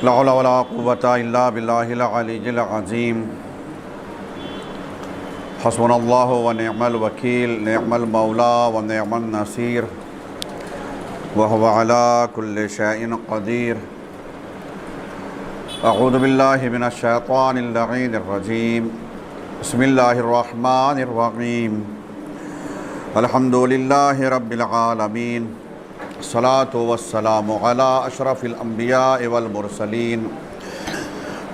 لا حول ولا قوة إلا بالله العلي العظيم حسبنا الله ونعم الوكيل نعم المولى ونعم النصير وهو على كل شيء قدير أعوذ بالله من الشيطان اللعين الرجيم بسم الله الرحمن الرحيم الحمد لله رب العالمين الصلاة والسلام على أشرف الأنبياء والمرسلين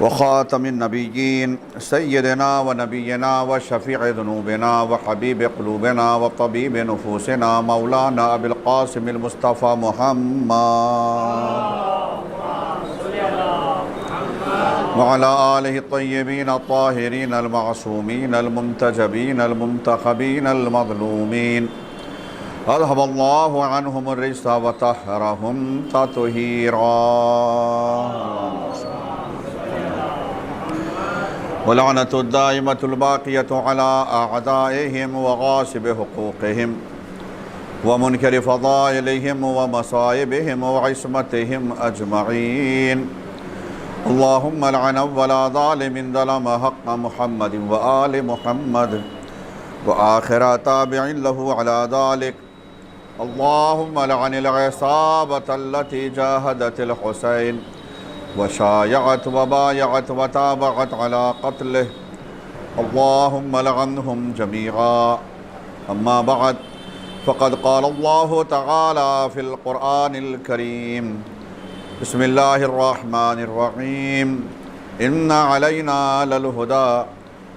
وخاتم النبيين سيدنا ونبينا وشفيع ذنوبنا وحبيب قلوبنا وطبيب نفوسنا مولانا أبي القاسم المصطفى محمد وعلى آله الطيبين الطاهرين المعصومين المنتجبين المنتخبين المظلومين أذهب الله عنهم الرجس وطهرهم تطهيرا ولعنة الدائمة الباقية على أعدائهم وغاصب حقوقهم ومنكر فضائلهم ومصائبهم وعصمتهم أجمعين اللهم لعن ولا ظالم ظلم حق محمد وآل محمد وآخر تابع له على ذلك اللهم لعن العصابة التي جاهدت الحسين وشايعت وبايعت وتابعت على قتله اللهم لعنهم جميعا أما بعد فقد قال الله تعالى في القرآن الكريم بسم الله الرحمن الرحيم إن علينا للهدى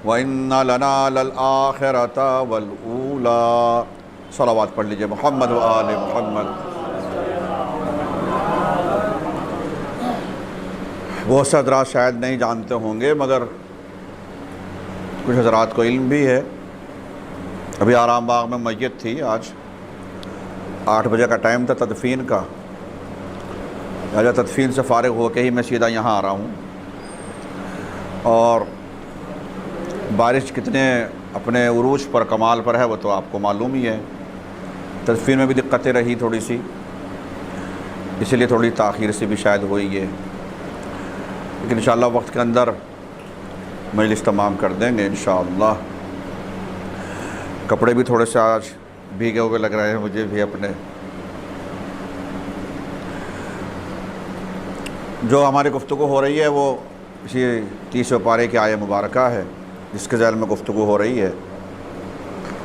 وإن لنا للآخرة والأولى صلوات پڑھ لیجئے محمد و آل محمد۔ بہت سے حضرات شاید نہیں جانتے ہوں گے مگر کچھ حضرات کو علم بھی ہے۔ ابھی آرام باغ میں میت تھی، آج 8 بجے کا ٹائم تھا تدفین کا، لہٰذا تدفین سے فارغ ہو کے ہی میں سیدھا یہاں آ رہا ہوں۔ اور بارش کتنے اپنے عروج پر کمال پر ہے وہ تو آپ کو معلوم ہی ہے۔ تدفین میں بھی دقتیں رہی تھوڑی سی، اسی لیے تھوڑی تاخیر سے بھی شاید ہوئی ہے، لیکن انشاءاللہ وقت کے اندر مجلس تمام کر دیں گے انشاءاللہ۔ کپڑے بھی تھوڑے سے آج بھیگے ہوئے لگ رہے ہیں مجھے بھی اپنے۔ جو ہماری گفتگو ہو رہی ہے وہ اسی 30ویں پارے کی آیہ مبارکہ ہے جس کے ذیل میں گفتگو ہو رہی ہے۔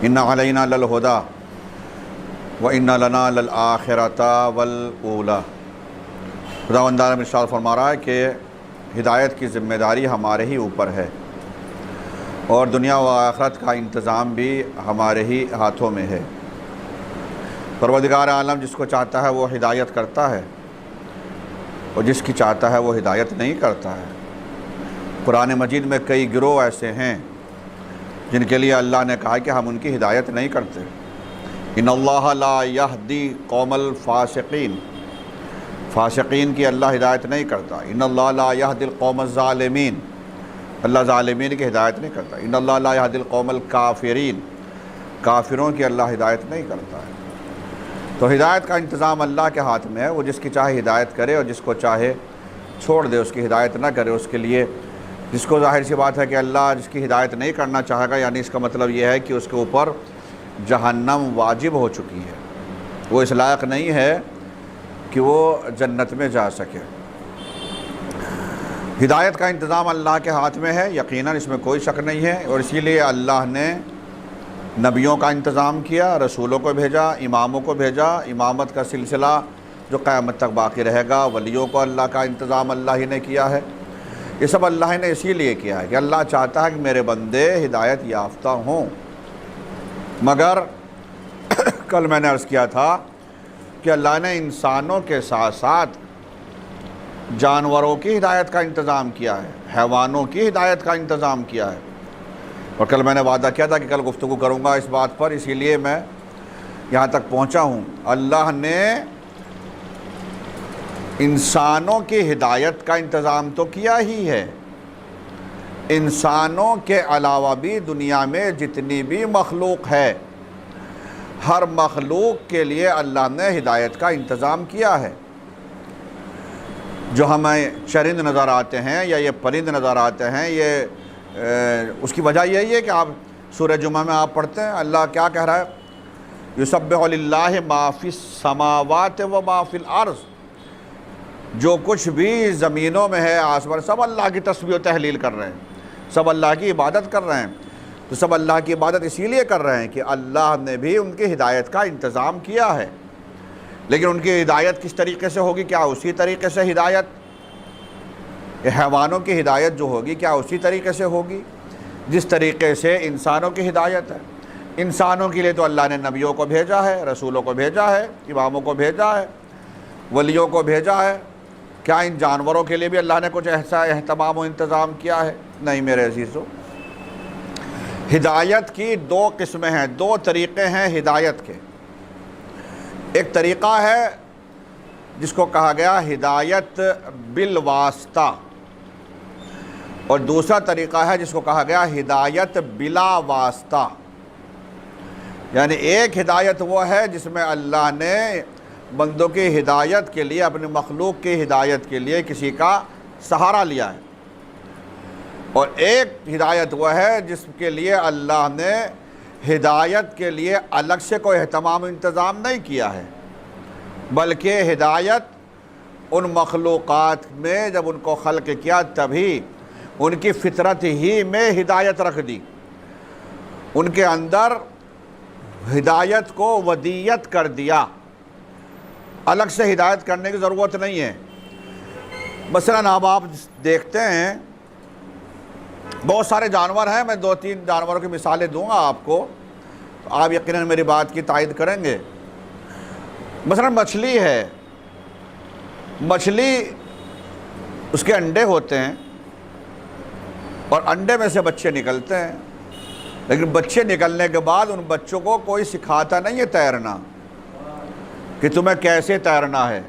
ان علینا للہدی وان لنا للآخرۃ والأولی۔ خداوند نے ارشاد فرما رہا ہے کہ ہدایت کی ذمہ داری ہمارے ہی اوپر ہے اور دنیا و آخرت کا انتظام بھی ہمارے ہی ہاتھوں میں ہے۔ پروردگار عالم جس کو چاہتا ہے وہ ہدایت کرتا ہے اور جس کی چاہتا ہے وہ ہدایت نہیں کرتا ہے۔ قرآن مجید میں کئی گروہ ایسے ہیں جن کے لیے اللہ نے کہا کہ ہم ان کی ہدایت نہیں کرتے۔ ان اللہ لا یہدی قوم الفاسقین، فاسقین کی اللہ ہدایت نہیں کرتا۔ ان اللہ لا یہدی القوم الظالمین، اللہ ظالمین کی ہدایت نہیں کرتا۔ ان اللہ لا یہدی القوم الکافرین، کافروں کی اللہ ہدایت نہیں کرتا ہے۔ تو ہدایت کا انتظام اللہ کے ہاتھ میں ہے، وہ جس کی چاہے ہدایت کرے اور جس کو چاہے چھوڑ دے، اس کی ہدایت نہ کرے۔ اس کے لیے جس کو ظاہر سی بات ہے کہ اللہ جس کی ہدایت نہیں کرنا چاہے گا، یعنی اس کا مطلب یہ ہے کہ اس کے اوپر جہنم واجب ہو چکی ہے، وہ اس لائق نہیں ہے کہ وہ جنت میں جا سکے۔ ہدایت کا انتظام اللہ کے ہاتھ میں ہے، یقیناً اس میں کوئی شک نہیں ہے، اور اسی لیے اللہ نے نبیوں کا انتظام کیا، رسولوں کو بھیجا، اماموں کو بھیجا، امامت کا سلسلہ جو قیامت تک باقی رہے گا، ولیوں کو اللہ کا انتظام اللہ ہی نے کیا ہے۔ یہ سب اللہ نے اسی لیے کیا ہے کہ اللہ چاہتا ہے کہ میرے بندے ہدایت یافتہ ہوں۔ مگر کل میں نے عرض کیا تھا کہ اللہ نے انسانوں کے ساتھ ساتھ جانوروں کی ہدایت کا انتظام کیا ہے، حیوانوں کی ہدایت کا انتظام کیا ہے۔ اور کل میں نے وعدہ کیا تھا کہ کل گفتگو کروں گا اس بات پر، اسی لیے میں یہاں تک پہنچا ہوں۔ اللہ نے انسانوں کی ہدایت کا انتظام تو کیا ہی ہے، انسانوں کے علاوہ بھی دنیا میں جتنی بھی مخلوق ہے، ہر مخلوق کے لیے اللہ نے ہدایت کا انتظام کیا ہے۔ جو ہمیں چرند نظر آتے ہیں یا یہ پرند نظر آتے ہیں، یہ اس کی وجہ یہی ہے کہ آپ سورہ جمعہ میں آپ پڑھتے ہیں اللہ کیا کہہ رہا ہے، یسبح للہ ما فی السماوات و ما فی الارض، جو کچھ بھی زمینوں میں ہے آسمان، سب اللہ کی تسبیح و تحلیل کر رہے ہیں، سب اللہ کی عبادت کر رہے ہیں۔ تو سب اللہ کی عبادت اسی لیے کر رہے ہیں کہ اللہ نے بھی ان کی ہدایت کا انتظام کیا ہے، لیکن ان کی ہدایت کس طریقے سے ہوگی؟ کیا اسی طریقے سے ہدایت حیوانوں کی ہدایت جو ہوگی کیا اسی طریقے سے ہوگی جس طریقے سے انسانوں کی ہدایت ہے؟ انسانوں کے لیے تو اللہ نے نبیوں کو بھیجا ہے، رسولوں کو بھیجا ہے، اماموں کو بھیجا ہے، ولیوں کو بھیجا ہے۔ کیا ان جانوروں کے لیے بھی اللہ نے کچھ ایسا اہتمام و انتظام کیا ہے؟ نہیں میرے عزیزو۔ ہدایت کی دو قسمیں ہیں، دو طریقے ہیں ہدایت کے۔ ایک طریقہ ہے جس کو کہا گیا ہدایت بالواسطہ، اور دوسرا طریقہ ہے جس کو کہا گیا ہدایت بلا واسطہ۔ یعنی ایک ہدایت وہ ہے جس میں اللہ نے بندوں کی ہدایت کے لیے، اپنے مخلوق کی ہدایت کے لیے کسی کا سہارا لیا ہے، اور ایک ہدایت وہ ہے جس کے لیے اللہ نے ہدایت کے لیے الگ سے کوئی اہتمام و انتظام نہیں کیا ہے، بلکہ ہدایت ان مخلوقات میں جب ان کو خلق کیا تبھی ان کی فطرت ہی میں ہدایت رکھ دی، ان کے اندر ہدایت کو ودیت کر دیا، الگ سے ہدایت کرنے کی ضرورت نہیں ہے۔ مثلاً اب آپ دیکھتے ہیں بہت سارے جانور ہیں، میں 2-3 جانوروں کی مثالیں دوں گا آپ کو، تو آپ یقیناً میری بات کی تائید کریں گے۔ مثلاً مچھلی ہے، مچھلی اس کے انڈے ہوتے ہیں اور انڈے میں سے بچے نکلتے ہیں، لیکن بچے نکلنے کے بعد ان بچوں کو کوئی سکھاتا نہیں ہے تیرنا، کہ تمہیں کیسے تیرنا ہے۔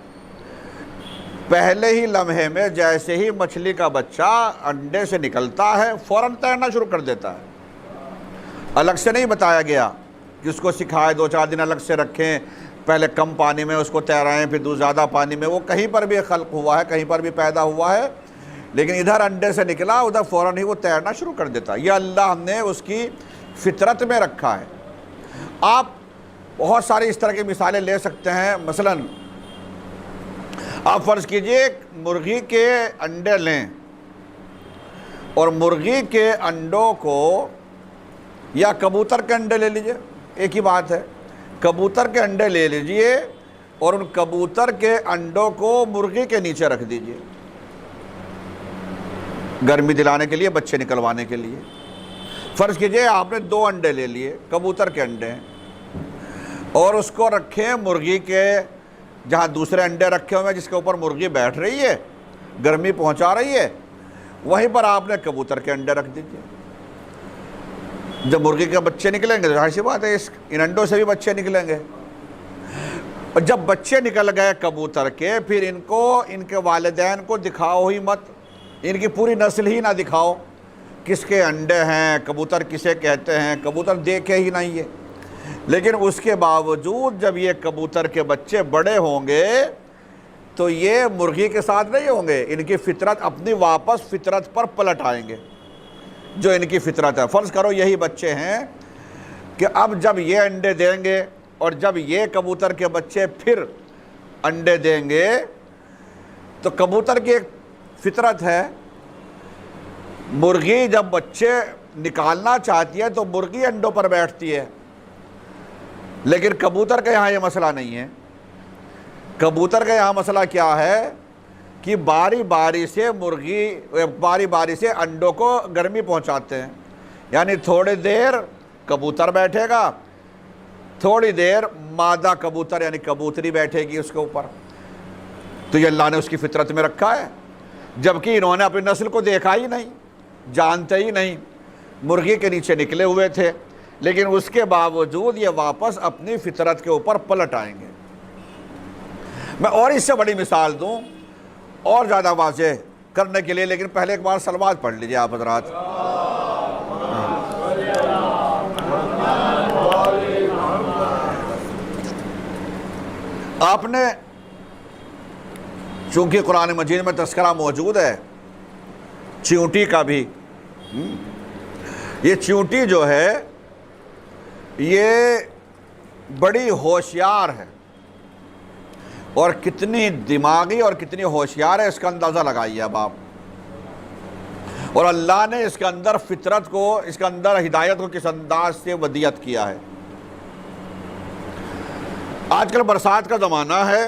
پہلے ہی لمحے میں جیسے ہی مچھلی کا بچہ انڈے سے نکلتا ہے فوراً تیرنا شروع کر دیتا ہے۔ الگ سے نہیں بتایا گیا کہ اس کو سکھائے، 2-4 دن الگ سے رکھیں، پہلے کم پانی میں اس کو تیرائیں، پھر زیادہ پانی میں۔ وہ کہیں پر بھی خلق ہوا ہے، کہیں پر بھی پیدا ہوا ہے، لیکن ادھر انڈے سے نکلا ادھر فوراً ہی وہ تیرنا شروع کر دیتا ہے۔ یہ اللہ نے اس کی فطرت میں رکھا ہے۔ آپ بہت ساری اس طرح کی مثالیں لے سکتے ہیں۔ مثلاً آپ فرض کیجئے ایک مرغی کے انڈے لیں، اور مرغی کے انڈوں کو، یا کبوتر کے انڈے لے لیجئے، ایک ہی بات ہے، کبوتر کے انڈے لے لیجئے اور ان کبوتر کے انڈوں کو مرغی کے نیچے رکھ دیجئے، گرمی دلانے کے لیے، بچے نکلوانے کے لیے۔ فرض کیجئے آپ نے 2 انڈے لے لیے، کبوتر کے انڈے ہیں، اور اس کو رکھیں مرغی کے جہاں دوسرے انڈے رکھے ہوئے ہیں، جس کے اوپر مرغی بیٹھ رہی ہے، گرمی پہنچا رہی ہے، وہیں پر آپ نے کبوتر کے انڈے رکھ دیجئے۔ جب مرغی کے بچے نکلیں گے تو ظاہر سی بات ہے ان انڈوں سے بھی بچے نکلیں گے، اور جب بچے نکل گئے کبوتر کے، پھر ان کو ان کے والدین کو دکھاؤ ہی مت، ان کی پوری نسل ہی نہ دکھاؤ، کس کے انڈے ہیں، کبوتر کسے کہتے ہیں، کبوتر دیکھے ہی نہیں ہے۔ لیکن اس کے باوجود جب یہ کبوتر کے بچے بڑے ہوں گے تو یہ مرغی کے ساتھ نہیں ہوں گے، ان کی فطرت اپنی واپس فطرت پر پلٹ آئیں گے جو ان کی فطرت ہے۔ فرض کرو یہی بچے ہیں کہ اب جب یہ انڈے دیں گے اور جب یہ کبوتر کے بچے پھر انڈے دیں گے، تو کبوتر کی ایک فطرت ہے، مرغی جب بچے نکالنا چاہتی ہے تو مرغی انڈوں پر بیٹھتی ہے، لیکن کبوتر کا یہاں یہ مسئلہ نہیں ہے۔ کبوتر کا یہاں مسئلہ کیا ہے کہ باری باری سے انڈوں کو گرمی پہنچاتے ہیں، یعنی تھوڑی دیر کبوتر بیٹھے گا، تھوڑی دیر مادہ کبوتر یعنی کبوتری بیٹھے گی اس کے اوپر۔ تو یہ اللہ نے اس کی فطرت میں رکھا ہے، جبکہ انہوں نے اپنی نسل کو دیکھا ہی نہیں، جانتے ہی نہیں، مرغی کے نیچے نکلے ہوئے تھے، لیکن اس کے باوجود یہ واپس اپنی فطرت کے اوپر پلٹ آئیں گے۔ میں اور اس سے بڑی مثال دوں اور زیادہ واضح کرنے کے لیے، لیکن پہلے ایک بار صلوات پڑھ لیجئے آپ حضرات۔ آپ نے چونکہ قرآن مجید میں تذکرہ موجود ہے چیونٹی کا بھی. یہ چیونٹی جو ہے یہ بڑی ہوشیار ہے، اور کتنی دماغی اور کتنی ہوشیار ہے اس کا اندازہ لگائیے اب آپ. اور اللہ نے اس کے اندر فطرت کو، اس کے اندر ہدایت کو کس انداز سے ودیعت کیا ہے. آج کل برسات کا زمانہ ہے،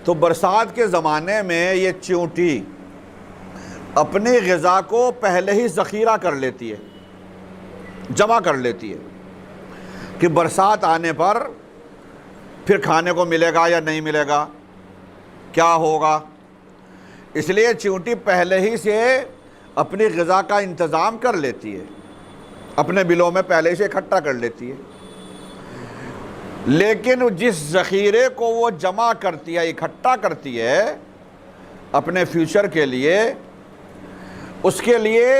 تو برسات کے زمانے میں یہ چیونٹی اپنی غذا کو پہلے ہی ذخیرہ کر لیتی ہے، جمع کر لیتی ہے کہ برسات آنے پر پھر کھانے کو ملے گا یا نہیں ملے گا، کیا ہوگا. اس لیے چیونٹی پہلے ہی سے اپنی غذا کا انتظام کر لیتی ہے، اپنے بلوں میں پہلے ہی سے اکٹھا کر لیتی ہے. لیکن جس ذخیرے کو وہ جمع کرتی ہے، اکٹھا کرتی ہے اپنے فیوچر کے لیے، اس کے لیے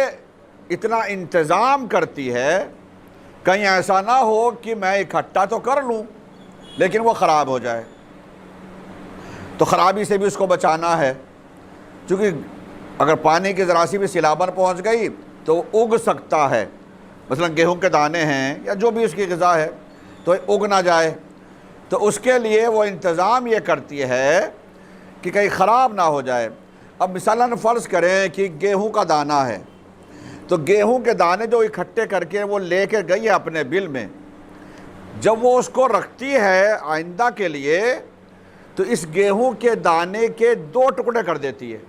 اتنا انتظام کرتی ہے کہیں ایسا نہ ہو کہ میں اکٹھا تو کر لوں لیکن وہ خراب ہو جائے. تو خرابی سے بھی اس کو بچانا ہے، چونکہ اگر پانی کی ذرا سی بھی سیلابن پہنچ گئی تو اگ سکتا ہے. مثلا گیہوں کے دانے ہیں یا جو بھی اس کی غذا ہے تو اگ نہ جائے، تو اس کے لیے وہ انتظام یہ کرتی ہے کہ کہیں خراب نہ ہو جائے. اب مثلاً فرض کریں کہ گیہوں کا دانہ ہے، تو گیہوں کے دانے جو اکٹھے کر کے وہ لے کے گئی ہے اپنے بل میں، جب وہ اس کو رکھتی ہے آئندہ کے لیے تو اس گیہوں کے دانے کے 2 ٹکڑے کر دیتی ہے.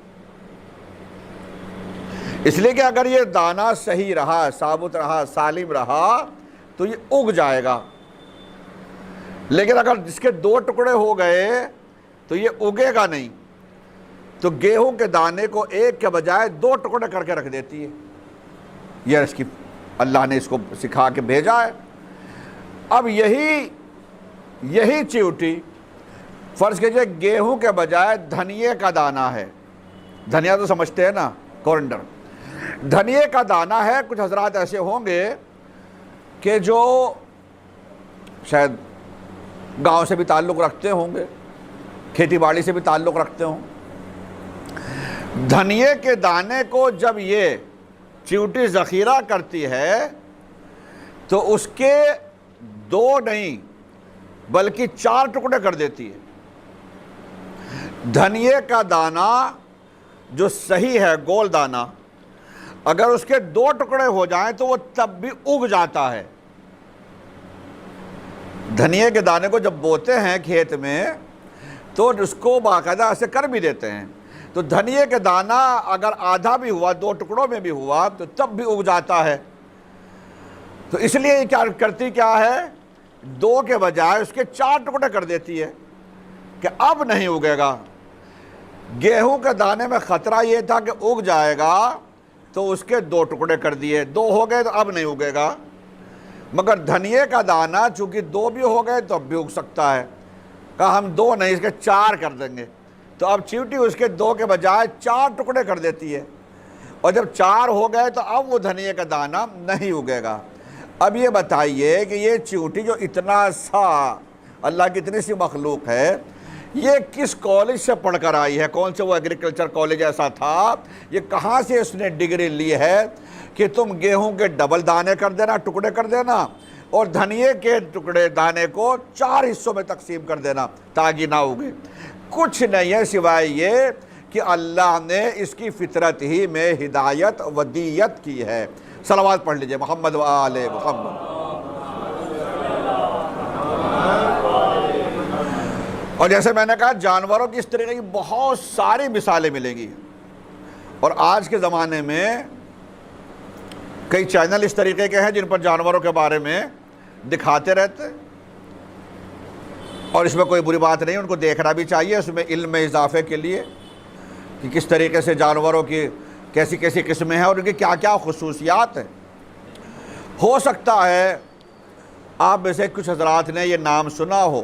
اس لیے کہ اگر یہ دانہ صحیح رہا، ثابت رہا، سالم رہا تو یہ اگ جائے گا. لیکن اگر جس کے 2 ٹکڑے ہو گئے تو یہ اگے گا نہیں. تو گیہوں کے دانے کو ایک کے بجائے 2 ٹکڑے کر کے رکھ دیتی ہے. یہ اس کی اللہ نے اس کو سکھا کے بھیجا ہے. اب یہی چیونٹی فرض کیجئے گیہوں کے بجائے دھنیے کا دانہ ہے. دھنیا تو سمجھتے ہیں نا، کورنڈر. دھنیے کا دانہ ہے. کچھ حضرات ایسے ہوں گے کہ جو شاید گاؤں سے بھی تعلق رکھتے ہوں گے، کھیتی باڑی سے بھی تعلق رکھتے ہوں. دھنیے کے دانے کو جب یہ چیونٹی ذخیرہ کرتی ہے تو اس کے 2 نہیں بلکہ 4 ٹکڑے کر دیتی ہے. دھنیے کا دانہ جو صحیح ہے، گول دانہ، اگر اس کے 2 ٹکڑے ہو جائیں تو وہ تب بھی اگ جاتا ہے. دھنیے کے دانے کو جب بوتے ہیں کھیت میں تو اس کو باقاعدہ ایسے کر بھی دیتے ہیں. تو دھنیے کے دانہ اگر آدھا بھی ہوا، 2 ٹکڑوں میں بھی ہوا تو تب بھی اگ جاتا ہے. تو اس لیے کیا کرتی کیا ہے، 2 کے بجائے اس کے 4 ٹکڑے کر دیتی ہے کہ اب نہیں اگے گا. گیہوں کے دانے میں خطرہ یہ تھا کہ اگ جائے گا تو اس کے 2 ٹکڑے کر دیے، 2 ہو گئے تو اب نہیں اگے گا. مگر دھنیے کا دانہ چونکہ 2 بھی ہو گئے تو اب بھی اگ سکتا ہے. کہا ہم 2 نہیں، اس کے 4 کر دیں گے. تو اب چیونٹی اس کے 2 کے بجائے 4 ٹکڑے کر دیتی ہے، اور جب 4 ہو گئے تو اب وہ دھنیے کا دانہ نہیں اگے گا. اب یہ بتائیے کہ یہ چیونٹی جو اتنا سا اللہ کی اتنی سی مخلوق ہے، یہ کس کالج سے پڑھ کر آئی ہے؟ کون سے وہ ایگریکلچر کالج ایسا تھا؟ یہ کہاں سے اس نے ڈگری لی ہے کہ تم گیہوں کے ڈبل دانے کر دینا، ٹکڑے کر دینا، اور دھنیے کے ٹکڑے دانے کو 4 حصوں میں تقسیم کر دینا تاکہ نہ اگے؟ کچھ نہیں ہے سوائے یہ کہ اللہ نے اس کی فطرت ہی میں ہدایت ودیت کی ہے. صلوات پڑھ لیجئے محمد و آل محمد. اور جیسے میں نے کہا جانوروں کی اس طریقے کی بہت ساری مثالیں ملیں گی. اور آج کے زمانے میں کئی چینل اس طریقے کے ہیں جن پر جانوروں کے بارے میں دکھاتے رہتے، اور اس میں کوئی بری بات نہیں، ان کو دیکھنا بھی چاہیے. اس میں علم میں اضافے کے لیے کہ کس طریقے سے جانوروں کی کیسی کیسی قسمیں ہیں اور ان کی کیا کیا خصوصیات ہیں. ہو سکتا ہے آپ میں سے کچھ حضرات نے یہ نام سنا ہو.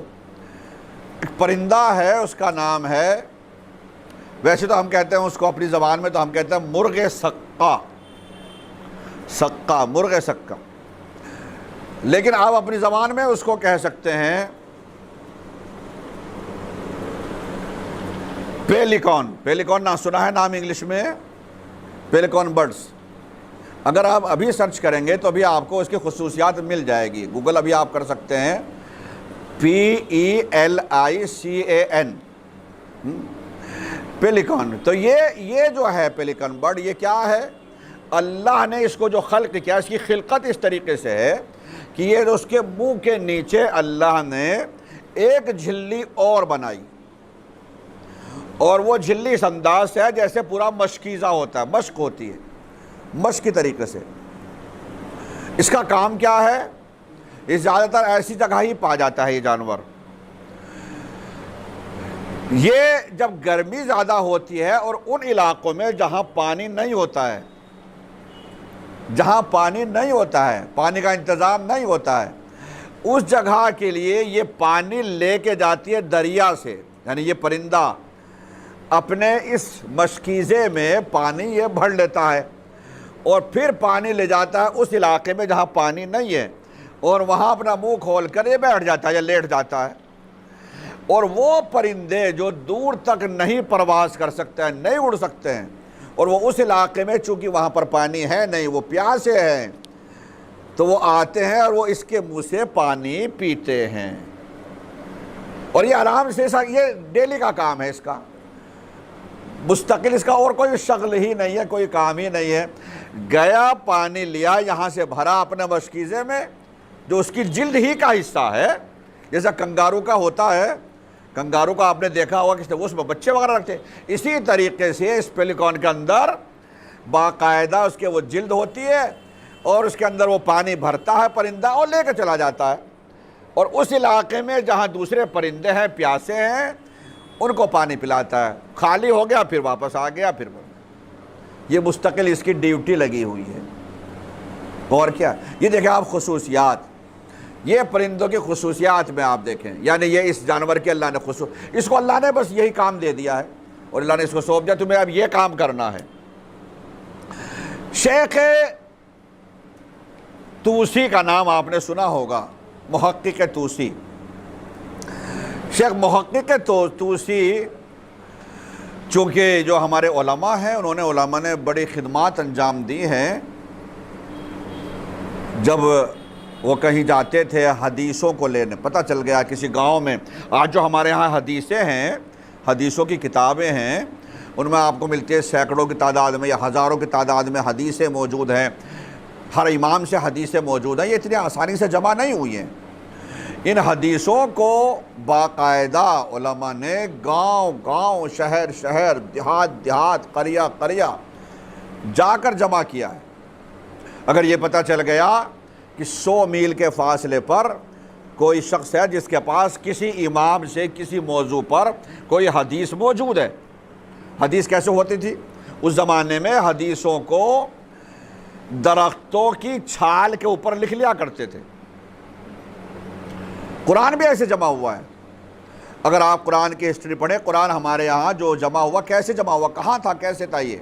ایک پرندہ ہے، اس کا نام ہے، ویسے تو ہم کہتے ہیں اس کو اپنی زبان میں تو ہم کہتے ہیں مرغ سقا. سقا، مرغ سقا. لیکن آپ اپنی زبان میں اس کو کہہ سکتے ہیں پیلیکان، پیلیکان نہ سنا ہے نام انگلش میں؟ پیلیکان برڈز، اگر آپ ابھی سرچ کریں گے تو ابھی آپ کو اس کی خصوصیات مل جائے گی، گوگل ابھی آپ کر سکتے ہیں، PELICAN، پیلیکان۔ تو یہ جو ہے پیلیکان برڈ، یہ کیا ہے؟ اللہ نے اس کو جو خلق کیا، اس کی خلقت اس طریقے سے ہے کہ یہ اس کے منہ کے نیچے اللہ نے ایک جھلی اور بنائی، اور وہ جھلی اس انداز سے ہے جیسے پورا مشکیزہ ہوتا ہے، مشق ہوتی ہے، مشق کی طریقے سے۔ اس کا کام کیا ہے؟ یہ زیادہ تر ایسی جگہ ہی پا جاتا ہے یہ جانور۔ یہ جب گرمی زیادہ ہوتی ہے اور ان علاقوں میں جہاں پانی نہیں ہوتا ہے، جہاں پانی نہیں ہوتا ہے، پانی کا انتظام نہیں ہوتا ہے، اس جگہ کے لیے یہ پانی لے کے جاتی ہے دریا سے، یعنی یہ پرندہ اپنے اس مشکیزے میں پانی یہ بھر لیتا ہے اور پھر پانی لے جاتا ہے اس علاقے میں جہاں پانی نہیں ہے، اور وہاں اپنا منہ کھول کر یہ بیٹھ جاتا ہے یا لیٹ جاتا ہے۔ اور وہ پرندے جو دور تک نہیں پرواز کر سکتے ہیں، نہیں اڑ سکتے ہیں، اور وہ اس علاقے میں چونکہ وہاں پر پانی ہے نہیں، وہ پیاسے ہیں، تو وہ آتے ہیں اور وہ اس کے منہ سے پانی پیتے ہیں، اور یہ آرام سے یہ ڈیلی کا کام ہے اس کا، مستقل اس کا اور کوئی شغل ہی نہیں ہے، کوئی کام ہی نہیں ہے۔ گیا پانی لیا، یہاں سے بھرا اپنے مشکیزے میں، جو اس کی جلد ہی کا حصہ ہے، جیسا کنگارو کا ہوتا ہے، کنگارو کا آپ نے دیکھا ہوگا کہ اس میں بچے وغیرہ رکھتے ہیں، اسی طریقے سے اس پیلیکان کے اندر باقاعدہ اس کے وہ جلد ہوتی ہے، اور اس کے اندر وہ پانی بھرتا ہے پرندہ اور لے کے چلا جاتا ہے، اور اس علاقے میں جہاں دوسرے پرندے ہیں، پیاسے ہیں، ان کو پانی پلاتا ہے، خالی ہو گیا پھر واپس آ گیا، پھر یہ مستقل اس کی ڈیوٹی لگی ہوئی ہے۔ اور کیا یہ دیکھیں آپ خصوصیات، یہ پرندوں کی خصوصیات میں آپ دیکھیں، یعنی یہ اس جانور کے اللہ نے اس کو اللہ نے بس یہی کام دے دیا ہے، اور اللہ نے اس کو سونپ دیا تمہیں اب یہ کام کرنا ہے۔ شیخ توسی کا نام آپ نے سنا ہوگا، محقق توسی۔ شیخ محقق توسی چونکہ جو ہمارے علماء ہیں، علماء نے بڑی خدمات انجام دی ہیں۔ جب وہ کہیں جاتے تھے حدیثوں کو لینے، پتہ چل گیا کسی گاؤں میں، آج جو ہمارے ہاں حدیثیں ہیں، حدیثوں کی کتابیں ہیں، ان میں آپ کو ملتی ہے سینکڑوں کی تعداد میں یا ہزاروں کی تعداد میں حدیثیں موجود ہیں، ہر امام سے حدیثیں موجود ہیں، یہ اتنی آسانی سے جمع نہیں ہوئی ہیں۔ ان حدیثوں کو باقاعدہ علماء نے گاؤں گاؤں، شہر شہر، دیہات دیہات، قریہ قریہ جا کر جمع کیا ہے۔ اگر یہ پتہ چل گیا کہ 100 میل کے فاصلے پر کوئی شخص ہے جس کے پاس کسی امام سے کسی موضوع پر کوئی حدیث موجود ہے، حدیث کیسے ہوتی تھی اس زمانے میں؟ حدیثوں کو درختوں کی چھال کے اوپر لکھ لیا کرتے تھے۔ قرآن بھی ایسے جمع ہوا ہے، اگر آپ قرآن کی ہسٹری پڑھیں، قرآن ہمارے یہاں جو جمع ہوا، کیسے جمع ہوا، کہاں تھا، کیسے تھا یہ؟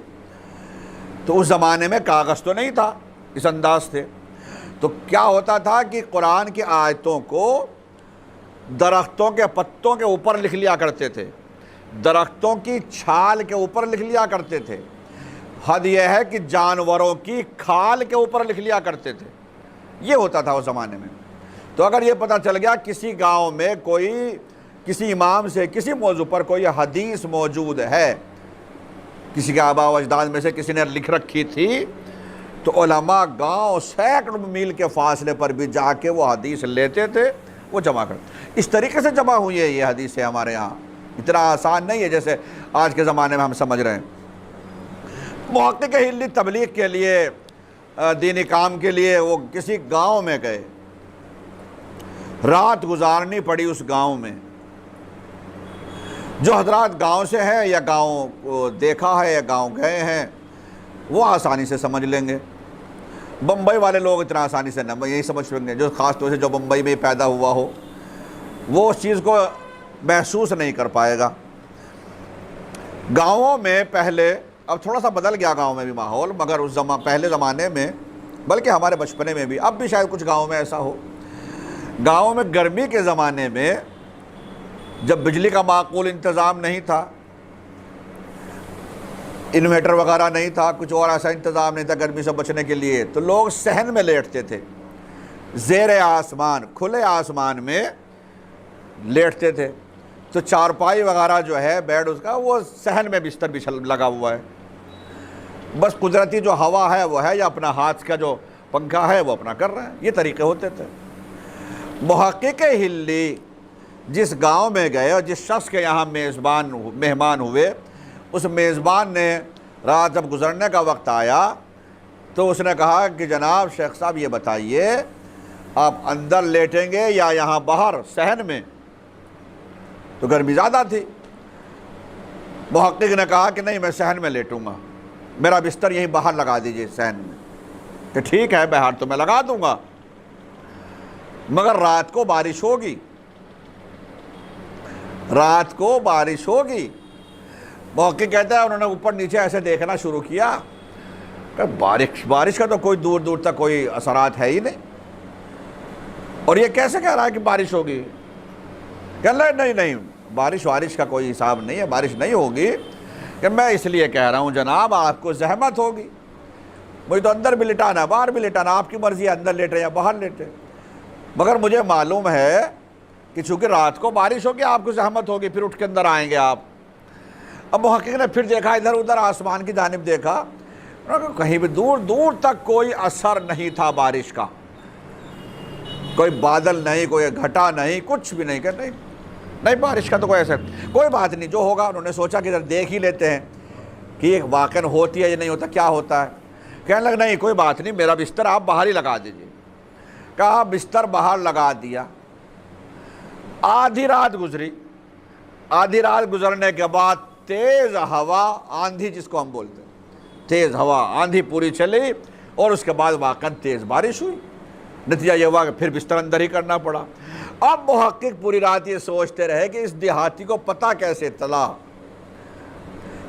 تو اس زمانے میں کاغذ تو نہیں تھا اس انداز سے، تو کیا ہوتا تھا کہ قرآن کی آیتوں کو درختوں کے پتوں کے اوپر لکھ لیا کرتے تھے، درختوں کی چھال کے اوپر لکھ لیا کرتے تھے، حد یہ ہے کہ جانوروں کی کھال کے اوپر لکھ لیا کرتے تھے، یہ ہوتا تھا اس زمانے میں۔ تو اگر یہ پتہ چل گیا کسی گاؤں میں کوئی کسی امام سے کسی موضوع پر کوئی حدیث موجود ہے، کسی کے آباء و اجداد میں سے کسی نے لکھ رکھی تھی، تو علماء گاؤں سینکڑوں میل کے فاصلے پر بھی جا کے وہ حدیث لیتے تھے، وہ جمع کرتے۔ اس طریقے سے جمع ہوئی ہے یہ حدیثیں ہمارے ہاں، اتنا آسان نہیں ہے جیسے آج کے زمانے میں ہم سمجھ رہے ہیں۔ محقق ہلی تبلیغ کے لیے، دینی کام کے لیے وہ کسی گاؤں میں گئے، رات گزارنی پڑی اس گاؤں میں۔ جو حضرات گاؤں سے ہیں یا گاؤں کو دیکھا ہے یا گاؤں گئے ہیں وہ آسانی سے سمجھ لیں گے، بمبئی والے لوگ اتنا آسانی سے نہ یہی سمجھ لیں گے، جو خاص طور سے جو بمبئی میں پیدا ہوا ہو وہ اس چیز کو محسوس نہیں کر پائے گا۔ گاؤں میں پہلے، اب تھوڑا سا بدل گیا گاؤں میں بھی ماحول، مگر اس پہلے زمانے میں، بلکہ ہمارے بچپنے میں بھی، اب بھی شاید کچھ گاؤں میں ایسا ہو، گاؤں میں گرمی کے زمانے میں جب بجلی کا معقول انتظام نہیں تھا انویٹر وغیرہ نہیں تھا، کچھ اور ایسا انتظام نہیں تھا گرمی سے بچنے کے لیے، تو لوگ صحن میں لیٹتے تھے، زیر آسمان، کھلے آسمان میں لیٹتے تھے۔ تو چارپائی وغیرہ جو ہے بیڈ اس کا، وہ صحن میں بستر بچھل لگا ہوا ہے، بس قدرتی جو ہوا ہے وہ ہے، یا اپنا ہاتھ کا جو پنکھا ہے وہ اپنا کر رہے ہیں، یہ طریقے ہوتے تھے۔ محقق ہلی جس گاؤں میں گئے اور جس شخص کے یہاں مہمان ہوئے، اس میزبان نے رات جب گزرنے کا وقت آیا تو اس نے کہا کہ جناب شیخ صاحب یہ بتائیے آپ اندر لیٹیں گے یا یہاں باہر صحن میں؟ تو گرمی زیادہ تھی۔ محقق نے کہا کہ نہیں، میں صحن میں لیٹوں گا، میرا بستر یہیں باہر لگا دیجئے صحن میں۔ کہ ٹھیک ہے، باہر تو میں لگا دوں گا، مگر رات کو بارش ہوگی، رات کو بارش ہوگی۔ محقق کہتا ہے انہوں نے اوپر نیچے ایسے دیکھنا شروع کیا کہ بارش کا تو کوئی دور دور تک کوئی اثرات ہے ہی نہیں، اور یہ کیسے کہہ رہا ہے کہ بارش ہوگی؟ کہ نہیں، بارش کا کوئی حساب نہیں ہے، بارش نہیں ہوگی، کہ میں اس لیے کہہ رہا ہوں جناب آپ کو زحمت ہوگی، مجھے تو اندر بھی لٹانا باہر بھی لٹانا، آپ کی مرضی ہے اندر لیٹے یا باہر لیٹے، مگر مجھے معلوم ہے کہ چونکہ رات کو بارش ہوگی آپ کو زحمت ہوگی، پھر اٹھ کے اندر آئیں گے آپ۔ اب محقق نے پھر دیکھا ادھر ادھر، آسمان کی جانب دیکھا، کہیں بھی دور دور تک کوئی اثر نہیں تھا بارش کا، کوئی بادل نہیں، کوئی گھٹا نہیں، کچھ بھی نہیں، کہ نہیں بارش کا تو کوئی ایسا، کوئی بات نہیں، جو ہوگا۔ انہوں نے سوچا کہ ادھر دیکھ ہی لیتے ہیں کہ یہ واقعاً ہوتی ہے یا نہیں ہوتا، کیا ہوتا ہے۔ کہنے لگا نہیں کوئی بات نہیں، میرا بستر آپ باہر ہی لگا دیجئے۔ کہا بستر باہر لگا دیا۔ آدھی رات گزری، آدھی رات گزرنے کے بعد تیز ہوا، آندھی جس کو ہم بولتے ہیں، تیز ہوا آندھی پوری چلی، اور اس کے بعد واقعاً تیز بارش ہوئی۔ نتیجہ یہ ہوا کہ پھر بستر اندر ہی کرنا پڑا۔ اب محقق پوری رات یہ سوچتے رہے کہ اس دیہاتی کو پتہ کیسے چلا،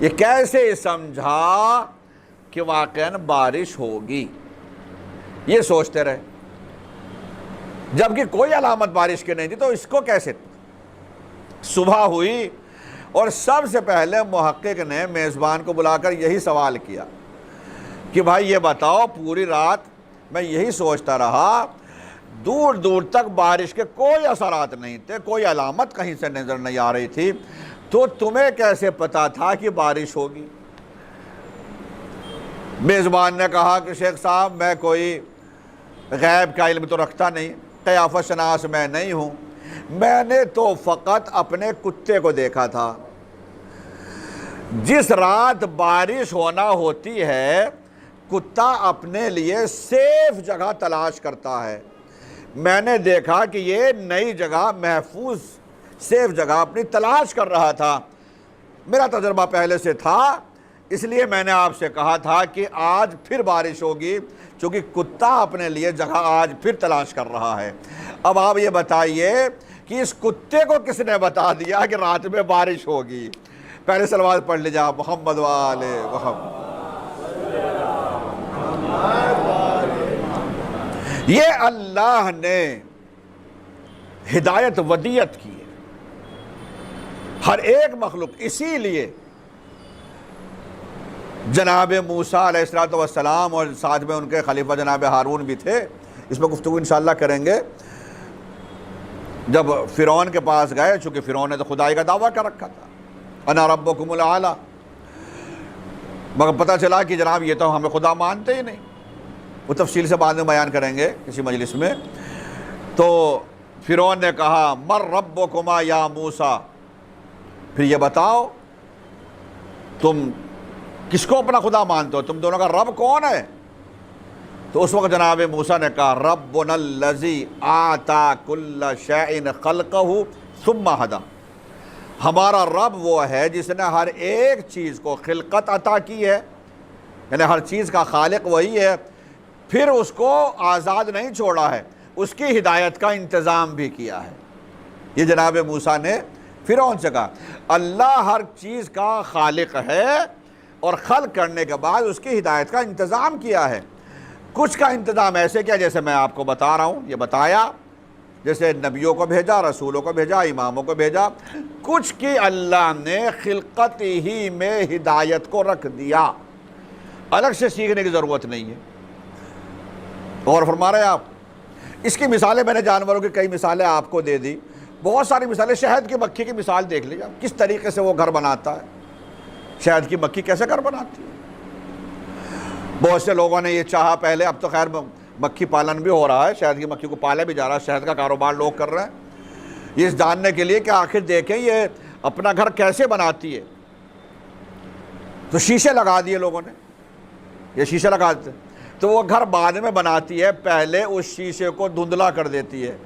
یہ کیسے سمجھا کہ واقعاً بارش ہوگی، یہ سوچتے رہے، جبکہ کوئی علامت بارش کی نہیں تھی، تو اس کو کیسے؟ صبح ہوئی اور سب سے پہلے محقق نے میزبان کو بلا کر یہی سوال کیا کہ بھائی یہ بتاؤ، پوری رات میں یہی سوچتا رہا، دور دور تک بارش کے کوئی اثرات نہیں تھے، کوئی علامت کہیں سے نظر نہیں آ رہی تھی، تو تمہیں کیسے پتا تھا کہ بارش ہوگی؟ میزبان نے کہا کہ شیخ صاحب میں کوئی غیب کا علم تو رکھتا نہیں، قیافہ شناس میں نہیں ہوں، میں نے تو فقط اپنے کتے کو دیکھا تھا۔ جس رات بارش ہونا ہوتی ہے کتا اپنے لیے سیف جگہ تلاش کرتا ہے، میں نے دیکھا کہ یہ نئی جگہ، محفوظ سیف جگہ اپنی تلاش کر رہا تھا، میرا تجربہ پہلے سے تھا، اس لیے میں نے آپ سے کہا تھا کہ آج پھر بارش ہوگی، چونکہ کتا اپنے لیے جگہ آج پھر تلاش کر رہا ہے۔ اب آپ یہ بتائیے کہ اس کتے کو کس نے بتا دیا کہ رات میں بارش ہوگی؟ پہلے صلوات پڑھ لیجئے آپ، محمد و آل محمد۔ یہ اللہ نے ہدایت ودیت کی ہے ہر ایک مخلوق، اسی لیے جناب موسیٰ علیہ السلام اور ساتھ میں ان کے خلیفہ جناب ہارون بھی تھے، اس میں گفتگو انشاءاللہ کریں گے۔ جب فرعون کے پاس گئے، چونکہ فرعون نے تو خدائی کا دعویٰ کر رکھا تھا، انا ربکم الاعلی، مگر پتہ چلا کہ جناب یہ تو ہمیں خدا مانتے ہی نہیں، وہ تفصیل سے بعد میں بیان کریں گے کسی مجلس میں۔ تو فرعون نے کہا من ربکما یا موسیٰ، پھر یہ بتاؤ تم کس کو اپنا خدا مانتے ہو، تم دونوں کا رب کون ہے؟ تو اس وقت جناب موسیٰ نے کہا ربنا الذی آتا کل شیء خلقہ ثم ہدی، ہمارا رب وہ ہے جس نے ہر ایک چیز کو خلقت عطا کی ہے، یعنی ہر چیز کا خالق وہی ہے، پھر اس کو آزاد نہیں چھوڑا ہے، اس کی ہدایت کا انتظام بھی کیا ہے۔ یہ جناب موسیٰ نے فرعون سے کہا اللہ ہر چیز کا خالق ہے، اور خلق کرنے کے بعد اس کی ہدایت کا انتظام کیا ہے۔ کچھ کا انتظام ایسے کیا جیسے میں آپ کو بتا رہا ہوں، یہ بتایا جیسے نبیوں کو بھیجا، رسولوں کو بھیجا، اماموں کو بھیجا، کچھ کی اللہ نے خلقت ہی میں ہدایت کو رکھ دیا، الگ سے سیکھنے کی ضرورت نہیں ہے۔ اور فرما رہے ہیں آپ، اس کی مثالیں میں نے جانوروں کی کئی مثالیں آپ کو دے دی، بہت ساری مثالیں۔ شہد کی مکھی کی مثال دیکھ لیجیے کس طریقے سے وہ گھر بناتا ہے، شہد کی مکھی کیسے گھر بناتی ہے۔ بہت سے لوگوں نے یہ چاہا پہلے، اب تو خیر مکھی پالن بھی ہو رہا ہے، شہد کی مکھی کو پالا بھی جا رہا ہے، شہد کا کاروبار لوگ کر رہے ہیں، یہ جاننے کے لیے کہ آخر دیکھیں یہ اپنا گھر کیسے بناتی ہے۔ تو شیشے لگا دیے لوگوں نے، یہ شیشے لگا دیتے، تو وہ گھر بعد میں بناتی ہے، پہلے اس شیشے کو دھندلا کر دیتی ہے،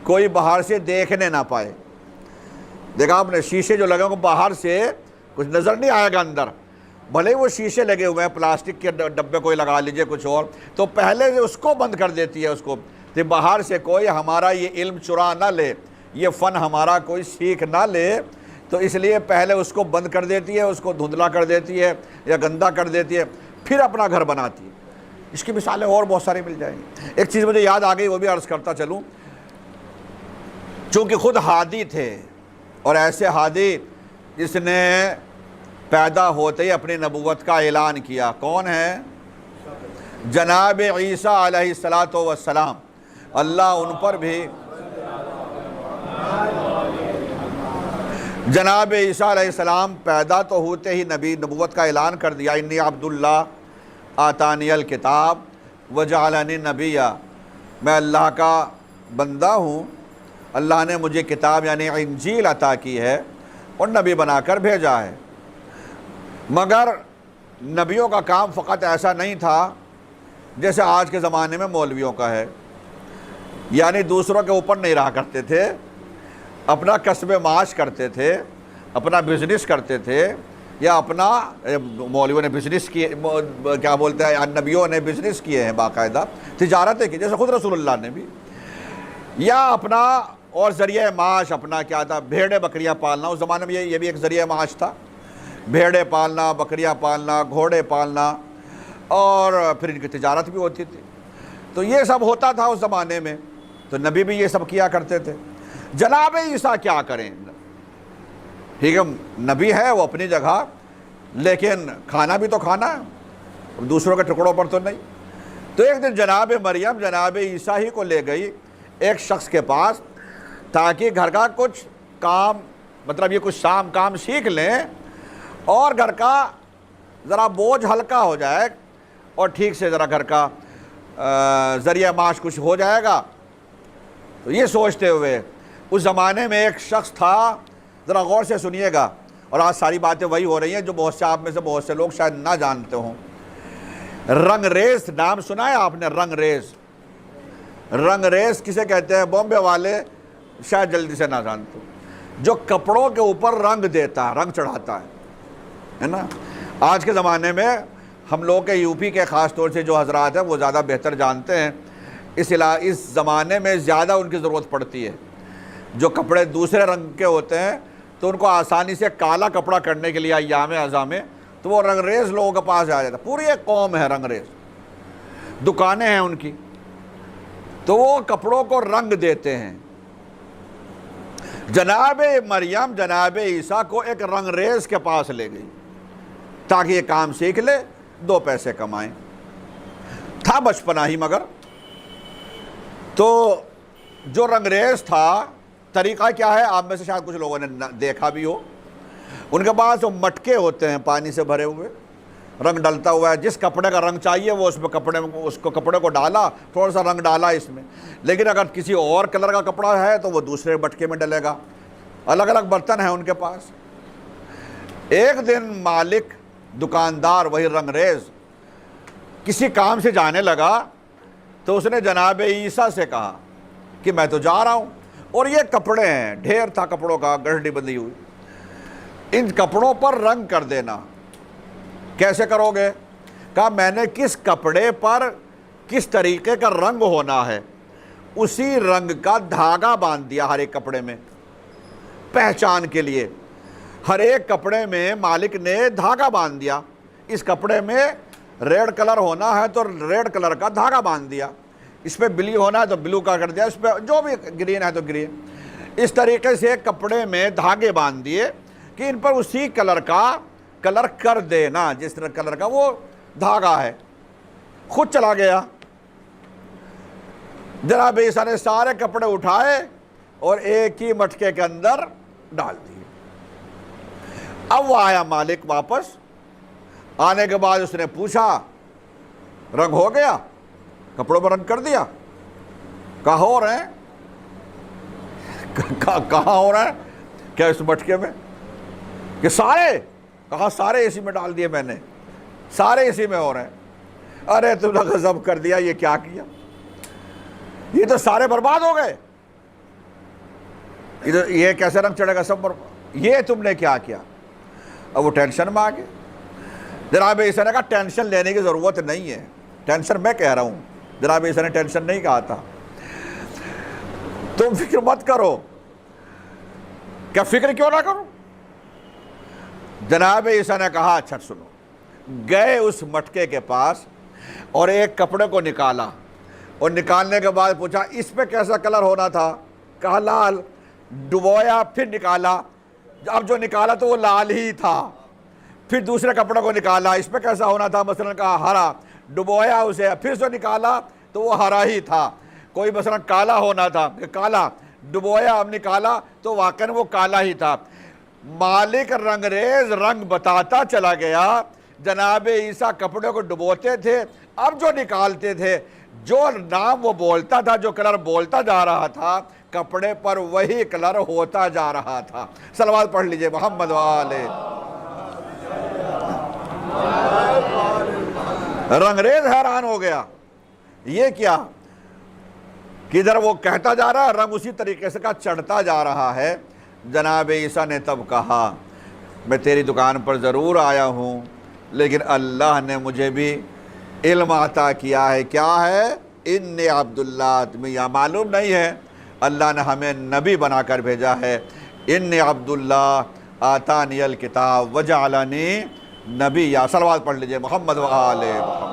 کوئی باہر سے دیکھنے نہ پائے۔ دیکھا آپ نے، شیشے جو لگے ہیں باہر سے کچھ نظر نہیں آئے گا اندر، بھلے وہ شیشے لگے ہوئے ہیں، پلاسٹک کے ڈبے کوئی لگا لیجئے کچھ اور، تو پہلے اس کو بند کر دیتی ہے، اس کو کہ باہر سے کوئی ہمارا یہ علم چرا نہ لے، یہ فن ہمارا کوئی سیکھ نہ لے، تو اس لیے پہلے اس کو بند کر دیتی ہے، اس کو دھندلا کر دیتی ہے یا گندا کر دیتی ہے، پھر اپنا گھر بناتی ہے۔ اس کی مثالیں اور بہت ساری مل جائیں گی۔ ایک چیز مجھے یاد آ گئی، وہ بھی عرض کرتا چلوں، چونکہ خود ہادی تھے، اور ایسے ہادی جس نے پیدا ہوتے ہی اپنی نبوت کا اعلان کیا، کون ہے؟ جناب عیسیٰ علیہ السلام، اللہ ان پر بھی، جناب عیسیٰ علیہ السلام پیدا تو ہوتے ہی نبوت کا اعلان کر دیا، انی عبداللہ آتانی الکتاب وجعلنی نبیا، میں اللہ کا بندہ ہوں، اللہ نے مجھے کتاب یعنی انجیل عطا کی ہے اور نبی بنا کر بھیجا ہے۔ مگر نبیوں کا کام فقط ایسا نہیں تھا جیسے آج کے زمانے میں مولویوں کا ہے، یعنی دوسروں کے اوپر نہیں رہا کرتے تھے، اپنا کسب معاش کرتے تھے، اپنا بزنس کرتے تھے، یا اپنا مولویوں نے بزنس کیے، کیا بولتے ہیں، نبیوں نے بزنس کیے ہیں، باقاعدہ تجارتیں کی، جیسے خود رسول اللہ نے بھی، یا اپنا اور ذریعہ معاش اپنا کیا تھا، بھیڑیں بکریاں پالنا، اس زمانے میں یہ بھی ایک ذریعہ معاش تھا، بھیڑیں پالنا، بکریاں پالنا، گھوڑے پالنا، اور پھر ان کی تجارت بھی ہوتی تھی۔ تو یہ سب ہوتا تھا اس زمانے میں، تو نبی بھی یہ سب کیا کرتے تھے۔ جناب عیسیٰ کیا کریں، ٹھیک ہے نبی ہے وہ اپنی جگہ، لیکن کھانا بھی تو کھانا ہے، دوسروں کے ٹکڑوں پر تو نہیں۔ تو ایک دن جناب مریم جناب عیسیٰ ہی کو لے گئی ایک شخص کے پاس، تاکہ گھر کا کچھ کام، مطلب یہ کچھ شام کام سیکھ لیں اور گھر کا ذرا بوجھ ہلکا ہو جائے، اور ٹھیک سے ذرا گھر کا ذریعہ معاش کچھ ہو جائے گا۔ تو یہ سوچتے ہوئے اس زمانے میں ایک شخص تھا، ذرا غور سے سنیے گا، اور آج ساری باتیں وہی ہو رہی ہیں جو بہت سے آپ میں سے بہت سے لوگ شاید نہ جانتے ہوں۔ رنگریز نام سنا ہے آپ نے؟ رنگریز، رنگریز کسے کہتے ہیں؟ بامبے والے شاید جلدی سے نہ جانتے ہو، جو کپڑوں کے اوپر رنگ دیتا ہے، رنگ چڑھاتا ہے نا۔ آج کے زمانے میں ہم لوگ کے یو پی کے خاص طور سے جو حضرات ہیں وہ زیادہ بہتر جانتے ہیں، اس زمانے میں زیادہ ان کی ضرورت پڑتی ہے۔ جو کپڑے دوسرے رنگ کے ہوتے ہیں تو ان کو آسانی سے کالا کپڑا کرنے کے لیے ایام اعضاء میں تو وہ رنگریز لوگوں کے پاس آ جاتا ہے، پوری ایک قوم ہے رنگریز، دکانیں ہیں ان کی، تو وہ کپڑوں کو رنگ دیتے ہیں۔ جناب مریم جناب عیسیٰ کو ایک رنگریز کے پاس لے گئی تاکہ یہ کام سیکھ لے، دو پیسے کمائیں۔ تھا بچپنا ہی، مگر تو جو رنگریز تھا، طریقہ کیا ہے آپ میں سے شاید کچھ لوگوں نے دیکھا بھی ہو، ان کے پاس جو مٹکے ہوتے ہیں پانی سے بھرے ہوئے، رنگ ڈلتا ہوا ہے، جس کپڑے کا رنگ چاہیے وہ اس کپڑے کو ڈالا، تھوڑا سا رنگ ڈالا اس میں، لیکن اگر کسی اور کلر کا کپڑا ہے تو وہ دوسرے مٹکے میں ڈلے گا۔ الگ الگ برتن ہیں ان کے پاس۔ ایک دن مالک، دکاندار، وہی رنگریز کسی کام سے جانے لگا، تو اس نے جناب عیسیٰ سے کہا کہ میں تو جا رہا ہوں، اور یہ کپڑے ہیں، ڈھیر تھا کپڑوں کا، گڑھڑی بندھی ہوئی، ان کپڑوں پر رنگ کر دینا۔ کیسے کرو گے؟ کہا میں نے کس کپڑے پر کس طریقے کا رنگ ہونا ہے اسی رنگ کا دھاگا باندھ دیا ہر ایک کپڑے میں، پہچان کے لیے۔ ہر ایک کپڑے میں مالک نے دھاگا باندھ دیا، اس کپڑے میں ریڈ کلر ہونا ہے تو ریڈ کلر کا دھاگا باندھ دیا، اس پہ بلیو ہونا ہے تو بلو کا کر دیا، اس پہ جو بھی گرین ہے تو گرین. اس طریقے سے کپڑے میں دھاگے باندھ دیے کہ ان پر اسی کلر کا کلر کر دینا، جس طرح کلر کا وہ دھاگا ہے. خود چلا گیا. جناب عیسیٰ نے سارے کپڑے اٹھائے اور ایک ہی مٹکے کے اندر ڈال دیے. اب وہ آیا مالک واپس. آنے کے بعد اس نے پوچھا رنگ ہو گیا؟ کپڑوں پر رنگ کر دیا؟ کہاں ہو رہے ہیں؟ کہاں ہو رہا ہے کیا اس مٹکے میں؟ کہ سارے. کہا سارے اسی میں ڈال دیے میں نے، سارے اسی میں ہو رہے ہیں. ارے تم نے غضب کر دیا، یہ کیا کیا؟ یہ تو سارے برباد ہو گئے. یہ کیسے رنگ چڑھے گا؟ سب برباد. یہ تم نے کیا کیا؟ اب وہ ٹینشن میں آ گئے. جناب عیسیٰ نے کہا ٹینشن لینے کی ضرورت نہیں ہے، ٹینشن میں کہہ رہا ہوں. جناب عیسیٰ نے ٹینشن نہیں کہا تھا. تم فکر مت کرو. کیا فکر کیوں نہ کرو؟ جناب عیسیٰ نے کہا اچھا سنو. گئے اس مٹکے کے پاس اور ایک کپڑے کو نکالا، اور نکالنے کے بعد پوچھا اس پہ کیسا کلر ہونا تھا؟ کہا لال. ڈبویا، پھر نکالا. اب جو نکالا تو وہ لال ہی تھا. پھر دوسرے کپڑے کو نکالا، اس پہ کیسا ہونا تھا؟ مثلا کہا ہرا. ڈبویا اسے، پھر سے نکالا تو وہ ہرا ہی تھا. کوئی مثلا کالا ہونا تھا کہ کالا. ڈبویا، اب نکالا تو واقعاً وہ کالا ہی تھا. مالک رنگریز رنگ بتاتا چلا گیا. جناب عیسیٰ کپڑے کو ڈبوتے تھے، اب جو نکالتے تھے، جو نام وہ بولتا تھا، جو کلر بولتا جا رہا تھا، کپڑے پر وہی کلر ہوتا جا رہا تھا. صلوات پڑھ لیجئے محمد والے. رنگریز حیران ہو گیا، یہ کیا؟ کدھر وہ کہتا جا رہا ہے، رنگ اسی طریقے سے کا چڑھتا جا رہا ہے. جناب عیسیٰ نے تب کہا میں تیری دکان پر ضرور آیا ہوں، لیکن اللہ نے مجھے بھی علم عطا کیا ہے. کیا ہے؟ انی عبداللہ. تمہیں یہ معلوم نہیں ہے اللہ نے ہمیں نبی بنا کر بھیجا ہے. انی عبداللہ آتانی الکتاب وجعلنی نبی. یا صلوات پڑھ لیجئے محمد و آل محمد.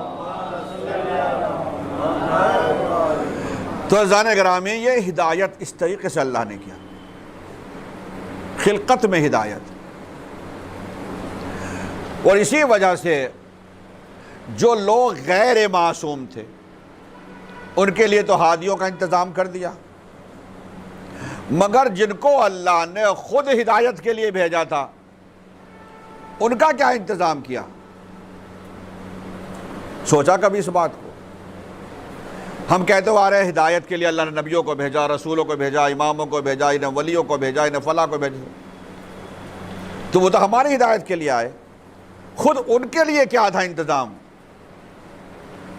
تو عزیزان گرامی، یہ ہدایت اس طریقے سے اللہ نے کیا، خلقت میں ہدایت. اور اسی وجہ سے جو لوگ غیر معصوم تھے ان کے لیے تو ہادیوں کا انتظام کر دیا، مگر جن کو اللہ نے خود ہدایت کے لیے بھیجا تھا ان کا کیا انتظام کیا؟ سوچا کبھی اس بات کو؟ ہم کہتے ہوئے آ رہے ہیں ہدایت کے لیے اللہ نے نبیوں کو بھیجا، رسولوں کو بھیجا، اماموں کو بھیجا، انہیں ولیوں کو بھیجا، انہیں فلاں کو بھیجا. تو وہ تو ہماری ہدایت کے لیے آئے، خود ان کے لیے کیا تھا انتظام؟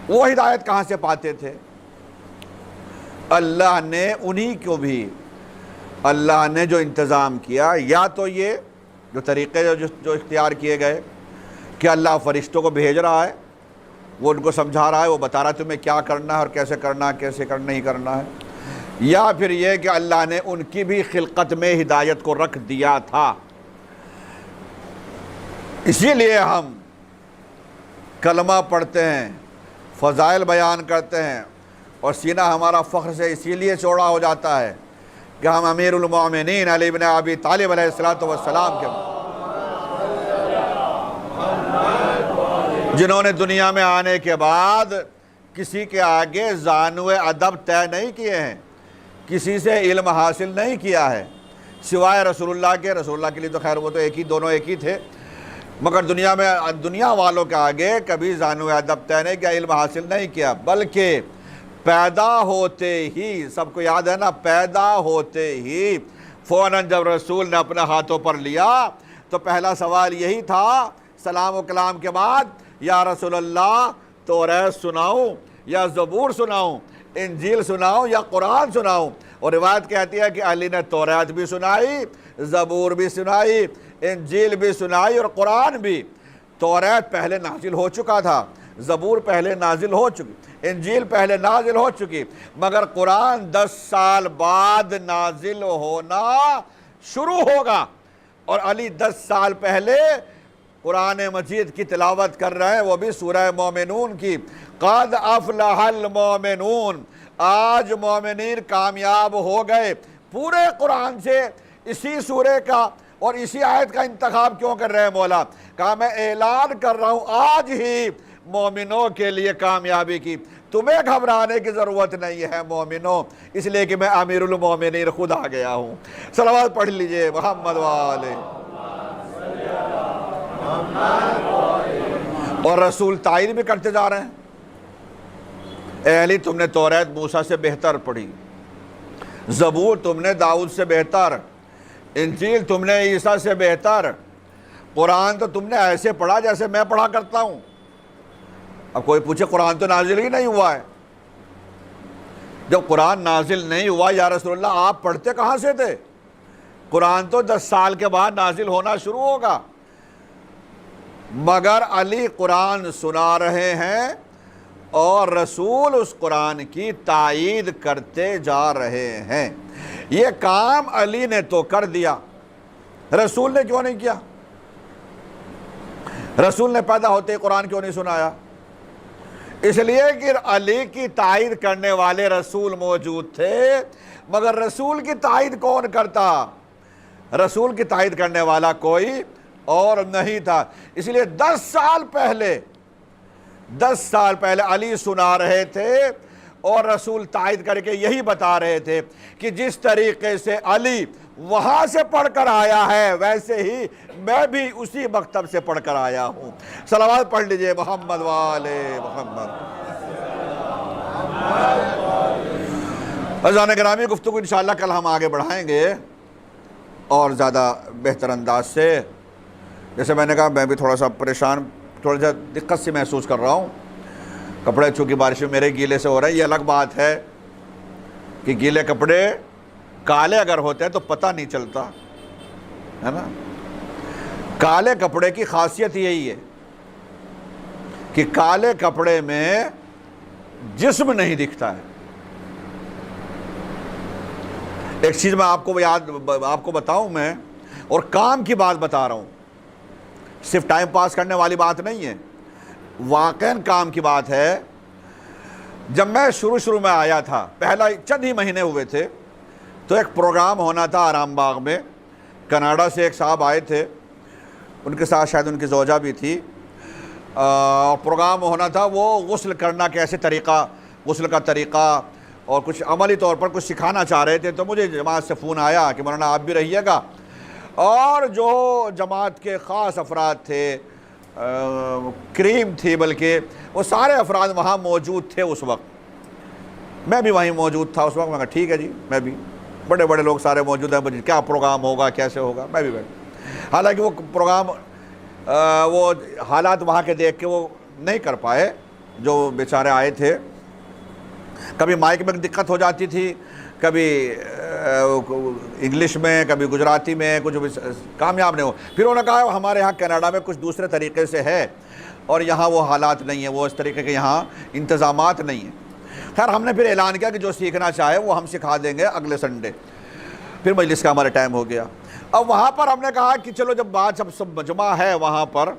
وہ ہدایت کہاں سے پاتے تھے؟ اللہ نے انہی کو بھی اللہ نے جو انتظام کیا، یا تو یہ جو طریقے جو اختیار کیے گئے کہ اللہ فرشتوں کو بھیج رہا ہے، وہ ان کو سمجھا رہا ہے، وہ بتا رہا ہے تمہیں کیا کرنا ہے اور کیسے کرنا ہے، کیسے نہیں کرنا ہے. یا پھر یہ کہ اللہ نے ان کی بھی خلقت میں ہدایت کو رکھ دیا تھا. اسی لیے ہم کلمہ پڑھتے ہیں، فضائل بیان کرتے ہیں، اور سینہ ہمارا فخر سے اسی لیے چوڑا ہو جاتا ہے کہ ہم امیر المومنین علی بن ابی طالب علیہ السلام کے جنہوں نے دنیا میں آنے کے بعد کسی کے آگے زانو ادب طے نہیں کیے ہیں، کسی سے علم حاصل نہیں کیا ہے سوائے رسول اللہ کے. رسول اللہ کے لیے تو خیر وہ تو دونوں ایک ہی تھے، مگر دنیا میں دنیا والوں کے آگے کبھی زانو ادب طے نہیں کیا، علم حاصل نہیں کیا، بلکہ پیدا ہوتے ہی، سب کو یاد ہے نا، پیدا ہوتے ہی فوراً جب رسول نے اپنے ہاتھوں پر لیا تو پہلا سوال یہی تھا سلام و کلام کے بعد، یا رسول اللہ توریت سناؤں یا زبور سناؤں، انجیل سناؤں یا قرآن سناؤں؟ اور روایت کہتی ہے کہ علی نے توریت بھی سنائی، زبور بھی سنائی، انجیل بھی سنائی اور قرآن بھی. توریت پہلے نازل ہو چکا تھا، زبور پہلے نازل ہو چکی، انجیل پہلے نازل ہو چکی، مگر قرآن 10 سال بعد نازل ہونا شروع ہوگا. اور علی 10 سال پہلے قرآن مجید کی تلاوت کر رہے ہیں، وہ بھی سورہ مومنون کی۔ قد افلح المومنون، آج مومنین کامیاب ہو گئے۔ پورے قرآن سے اسی سورے کا اور اسی آیت کا انتخاب کیوں کر رہے ہیں مولا؟ کہا میں اعلان کر رہا ہوں آج ہی مومنوں کے لیے کامیابی کی، تمہیں گھبرانے کی ضرورت نہیں ہے مومنوں، اس لیے کہ میں امیر المومنین خود آ گیا ہوں۔ صلوات پڑھ لیجئے محمد والے۔ اور رسول تائید بھی کرتے جا رہے ہیں، اے علی تم نے توریت موسیٰ سے بہتر پڑھی، زبور تم نے داؤد سے بہتر، انجیل تم نے عیسیٰ سے بہتر، قرآن تو تم نے ایسے پڑھا جیسے میں پڑھا کرتا ہوں۔ اب کوئی پوچھے قرآن تو نازل ہی نہیں ہوا ہے۔ جب قرآن نازل نہیں ہوا یا رسول اللہ آپ پڑھتے کہاں سے تھے؟ قرآن تو 10 سال کے بعد نازل ہونا شروع ہوگا، مگر علی قرآن سنا رہے ہیں اور رسول اس قرآن کی تائید کرتے جا رہے ہیں۔ یہ کام علی نے تو کر دیا، رسول نے کیوں نہیں کیا؟ رسول نے پیدا ہوتے ہی قرآن کیوں نہیں سنایا؟ اس لیے کہ علی کی تائید کرنے والے رسول موجود تھے، مگر رسول کی تائید کون کرتا؟ رسول کی تائید کرنے والا کوئی اور نہیں تھا۔ اس لیے 10 سال پہلے علی سنا رہے تھے اور رسول تائید کر کے یہی بتا رہے تھے کہ جس طریقے سے علی وہاں سے پڑھ کر آیا ہے ویسے ہی میں بھی اسی مکتب سے پڑھ کر آیا ہوں۔ صلوات پڑھ لیجئے محمد والے محمد۔ عزیزان گرامی، گفتگو انشاءاللہ کل ہم آگے بڑھائیں گے اور زیادہ بہتر انداز سے۔ جیسے میں نے کہا میں بھی تھوڑا سا پریشان، تھوڑا سا دقت سے محسوس کر رہا ہوں، کپڑے چونکہ بارش میں میرے گیلے سے ہو رہے ہیں۔ یہ الگ بات ہے کہ گیلے کپڑے کالے اگر ہوتے ہیں تو پتہ نہیں چلتا ہے نا۔ کالے کپڑے کی خاصیت یہی ہے کہ کالے کپڑے میں جسم نہیں دکھتا ہے۔ ایک چیز میں آپ کو بتاؤں میں، اور کام کی بات بتا رہا ہوں، صرف ٹائم پاس کرنے والی بات نہیں ہے، واقعاً کام کی بات ہے۔ جب میں شروع میں آیا تھا، پہلا چند ہی مہینے ہوئے تھے، تو ایک پروگرام ہونا تھا آرام باغ میں، کینیڈا سے ایک صاحب آئے تھے، ان کے ساتھ شاید ان کی زوجہ بھی تھی۔ پروگرام ہونا تھا، وہ غسل کرنا کیسے طریقہ، غسل کا طریقہ اور کچھ عملی طور پر کچھ سکھانا چاہ رہے تھے۔ تو مجھے جماعت سے فون آیا کہ مولانا آپ بھی رہیے گا، اور جو جماعت کے خاص افراد تھے، کریم تھی بلکہ، وہ سارے افراد وہاں موجود تھے اس وقت۔ میں بھی وہیں موجود تھا اس وقت۔ میں کہا ٹھیک ہے جی، میں بھی، بڑے بڑے لوگ سارے موجود ہیں، مجھے کیا پروگرام ہوگا کیسے ہوگا، میں بھی بیٹھ۔ حالانکہ وہ پروگرام وہ حالات وہاں کے دیکھ کے وہ نہیں کر پائے جو بیچارے آئے تھے۔ کبھی مائک میں دقت ہو جاتی تھی، کبھی انگلش میں، کبھی گجراتی میں، کچھ کامیاب نہیں ہو۔ پھر انہوں نے کہا ہمارے ہاں کینیڈا میں کچھ دوسرے طریقے سے ہے اور یہاں وہ حالات نہیں ہیں، وہ اس طریقے کے یہاں انتظامات نہیں ہیں۔ خیر ہم نے پھر اعلان کیا کہ جو سیکھنا چاہے وہ ہم سکھا دیں گے اگلے سنڈے۔ پھر مجلس کا ہمارا ٹائم ہو گیا۔ اب وہاں پر ہم نے کہا کہ چلو جب بات سب مجمع ہے وہاں پر،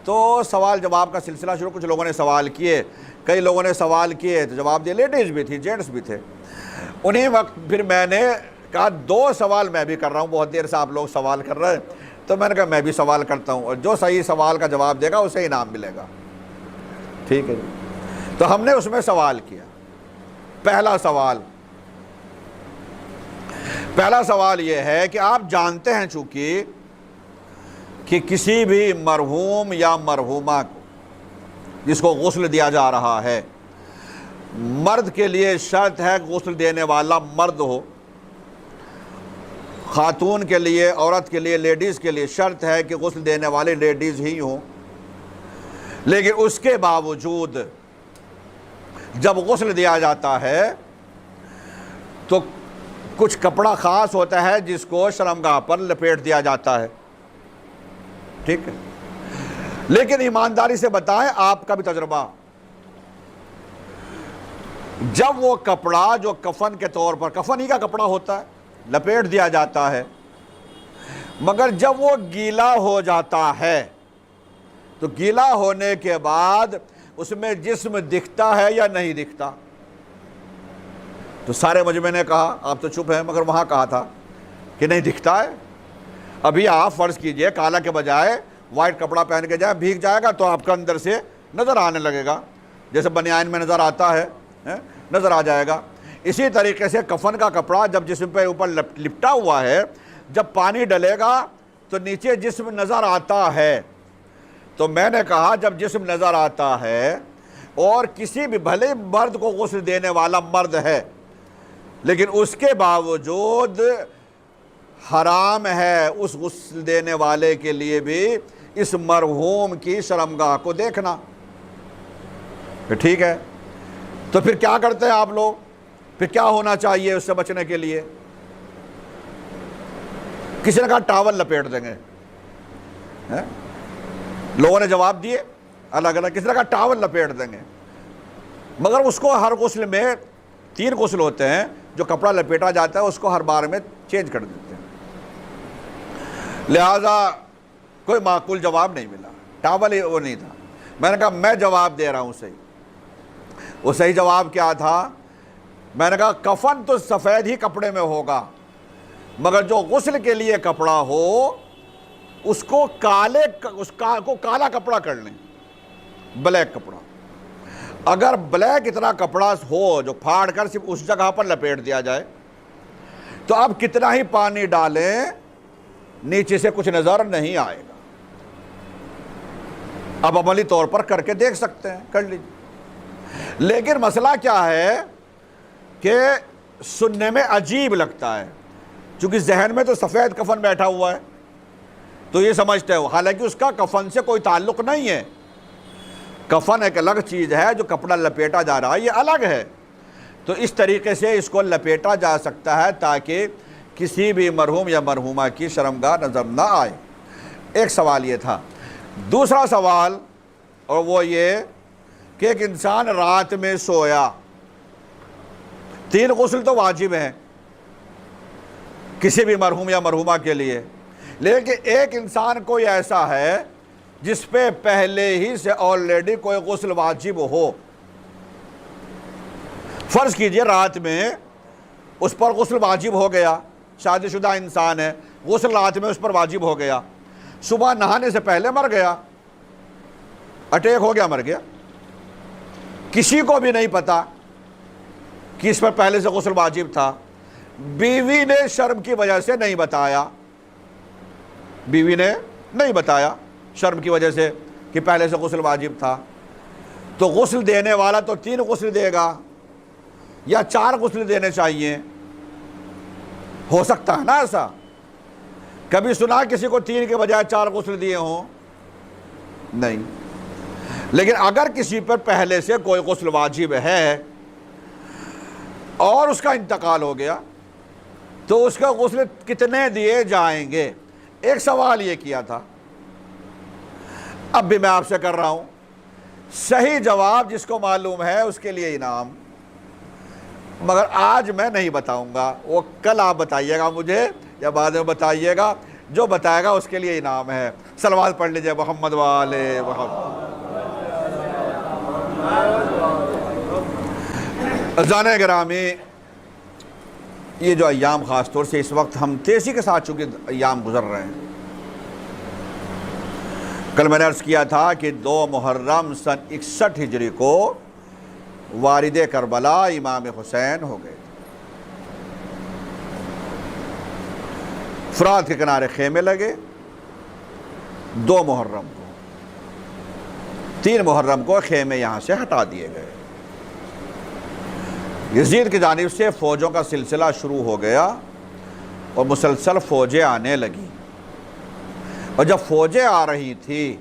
تو سوال جواب کا سلسلہ شروع۔ کچھ لوگوں نے سوال کیے، کئی لوگوں نے سوال کیے تو جواب دیے، لیڈیز بھی تھی، جینٹس بھی تھے۔ انہی وقت پھر میں نے کہا 2 سوال میں بھی کر رہا ہوں، بہت دیر سے آپ لوگ سوال کر رہے ہیں، تو میں نے کہا میں بھی سوال کرتا ہوں، اور جو صحیح سوال کا جواب دے گا اسے انعام ملے گا۔ ٹھیک ہے جی۔ تو ہم نے اس میں سوال کیا۔ پہلا سوال یہ ہے کہ آپ جانتے ہیں چونکہ کہ کسی بھی مرحوم یا مرحومہ کو جس کو غسل دیا جا رہا ہے، مرد کے لیے شرط ہے غسل دینے والا مرد ہو، خاتون کے لیے، عورت کے لیے، لیڈیز کے لیے شرط ہے کہ غسل دینے والے لیڈیز ہی ہوں۔ لیکن اس کے باوجود جب غسل دیا جاتا ہے تو کچھ کپڑا خاص ہوتا ہے جس کو شرمگاہ پر لپیٹ دیا جاتا ہے، ٹھیک ہے۔ لیکن ایمانداری سے بتائیں، آپ کا بھی تجربہ، جب وہ کپڑا جو کفن کے طور پر، کفن ہی کا کپڑا ہوتا ہے، لپیٹ دیا جاتا ہے، مگر جب وہ گیلا ہو جاتا ہے تو گیلا ہونے کے بعد اس میں جسم دکھتا ہے یا نہیں دکھتا؟ تو سارے مجمع نے کہا، آپ تو چپ ہیں، مگر وہاں کہا تھا کہ نہیں دکھتا ہے۔ ابھی آپ فرض کیجئے کالا کے بجائے وائٹ کپڑا پہن کے جائے، بھیگ جائے گا تو آپ کا اندر سے نظر آنے لگے گا، جیسے بنیان میں نظر آتا ہے، نظر آ جائے گا۔ اسی طریقے سے کفن کا کپڑا جب جسم پہ اوپر لپٹا ہوا ہے، جب پانی ڈلے گا تو نیچے جسم نظر آتا ہے۔ تو میں نے کہا جب جسم نظر آتا ہے اور کسی بھی بھلے مرد کو غسل دینے والا مرد ہے، لیکن اس کے باوجود حرام ہے اس غسل دینے والے کے لیے بھی اس مرحوم کی شرمگاہ کو دیکھنا۔ ٹھیک ہے، تو پھر کیا کرتے ہیں آپ لوگ؟ پھر کیا ہونا چاہیے اس سے بچنے کے لیے؟ کسی نے کہا ٹاول لپیٹ دیں گے، لوگوں نے جواب دیے الگ الگ، کسی نے کہا ٹاول لپیٹ دیں گے، مگر اس کو ہر غسل میں 3 غسل ہوتے ہیں، جو کپڑا لپیٹا جاتا ہے اس کو ہر بار میں چینج کر دیتے ہیں، لہذا کوئی معقول جواب نہیں ملا، ٹاول وہ نہیں تھا۔ میں نے کہا میں جواب دے رہا ہوں صحیح۔ وہ صحیح جواب کیا تھا؟ میں نے کہا کفن تو سفید ہی کپڑے میں ہوگا، مگر جو غسل کے لیے کپڑا ہو اس کو کالا کپڑا کر لیں، بلیک کپڑا۔ اگر بلیک اتنا کپڑا ہو جو پھاڑ کر صرف اس جگہ پر لپیٹ دیا جائے تو اب کتنا ہی پانی ڈالیں نیچے سے کچھ نظر نہیں آئے گا۔ اب عملی طور پر کر کے دیکھ سکتے ہیں، کر لیجیے۔ لیکن مسئلہ کیا ہے کہ سننے میں عجیب لگتا ہے، چونکہ ذہن میں تو سفید کفن بیٹھا ہوا ہے تو یہ سمجھتے ہو، حالانکہ اس کا کفن سے کوئی تعلق نہیں ہے۔ کفن ایک الگ چیز ہے، جو کپڑا لپیٹا جا رہا ہے یہ الگ ہے۔ تو اس طریقے سے اس کو لپیٹا جا سکتا ہے تاکہ کسی بھی مرحوم یا مرحومہ کی شرمگاہ نظر نہ آئے۔ ایک سوال یہ تھا۔ دوسرا سوال اور وہ یہ کہ ایک انسان رات میں سویا، 3 غسل تو واجب ہیں کسی بھی مرحوم یا مرحومہ کے لیے، لیکن ایک انسان کوئی ایسا ہے جس پہ پہلے ہی سے آلریڈی کوئی غسل واجب ہو۔ فرض کیجئے رات میں اس پر غسل واجب ہو گیا، شادی شدہ انسان ہے، غسل رات میں اس پر واجب ہو گیا، صبح نہانے سے پہلے مر گیا، اٹیک ہو گیا، مر گیا، کسی کو بھی نہیں پتا کہ اس پر پہلے سے غسل واجب تھا، بیوی نے شرم کی وجہ سے نہیں بتایا، بیوی نے نہیں بتایا شرم کی وجہ سے کہ پہلے سے غسل واجب تھا، تو غسل دینے والا تو 3 غسل دے گا یا 4 غسل دینے چاہیے؟ ہو سکتا ہے نا ایسا؟ کبھی سنا کسی کو 3 کے بجائے 4 غسل دیے ہوں؟ نہیں۔ لیکن اگر کسی پر پہلے سے کوئی غسل واجب ہے اور اس کا انتقال ہو گیا تو اس کا غسل کتنے دیے جائیں گے؟ ایک سوال یہ کیا تھا، اب بھی میں آپ سے کر رہا ہوں، صحیح جواب جس کو معلوم ہے اس کے لیے انعام، مگر آج میں نہیں بتاؤں گا، وہ کل آپ بتائیے گا مجھے یا بعد میں بتائیے گا، جو بتائے گا اس کے لیے انعام ہے۔ صلوات پڑھ لیجئے محمد والے محمد۔ عزیزان گرامی، یہ جو ایام خاص طور سے اس وقت ہم تیزی کے ساتھ چونکہ ایام گزر رہے ہیں، کل میں نے عرض کیا تھا کہ 2 محرم سن 61 ہجری کو والد کربلا امام حسین ہو گئے، فرات کے کنارے خیمے لگے 2 محرم کو، 3 محرم کو خیمے یہاں سے ہٹا دیے گئے۔ یزید کی جانب سے فوجوں کا سلسلہ شروع ہو گیا اور مسلسل فوجیں آنے لگی، اور جب فوجیں آ رہی تھی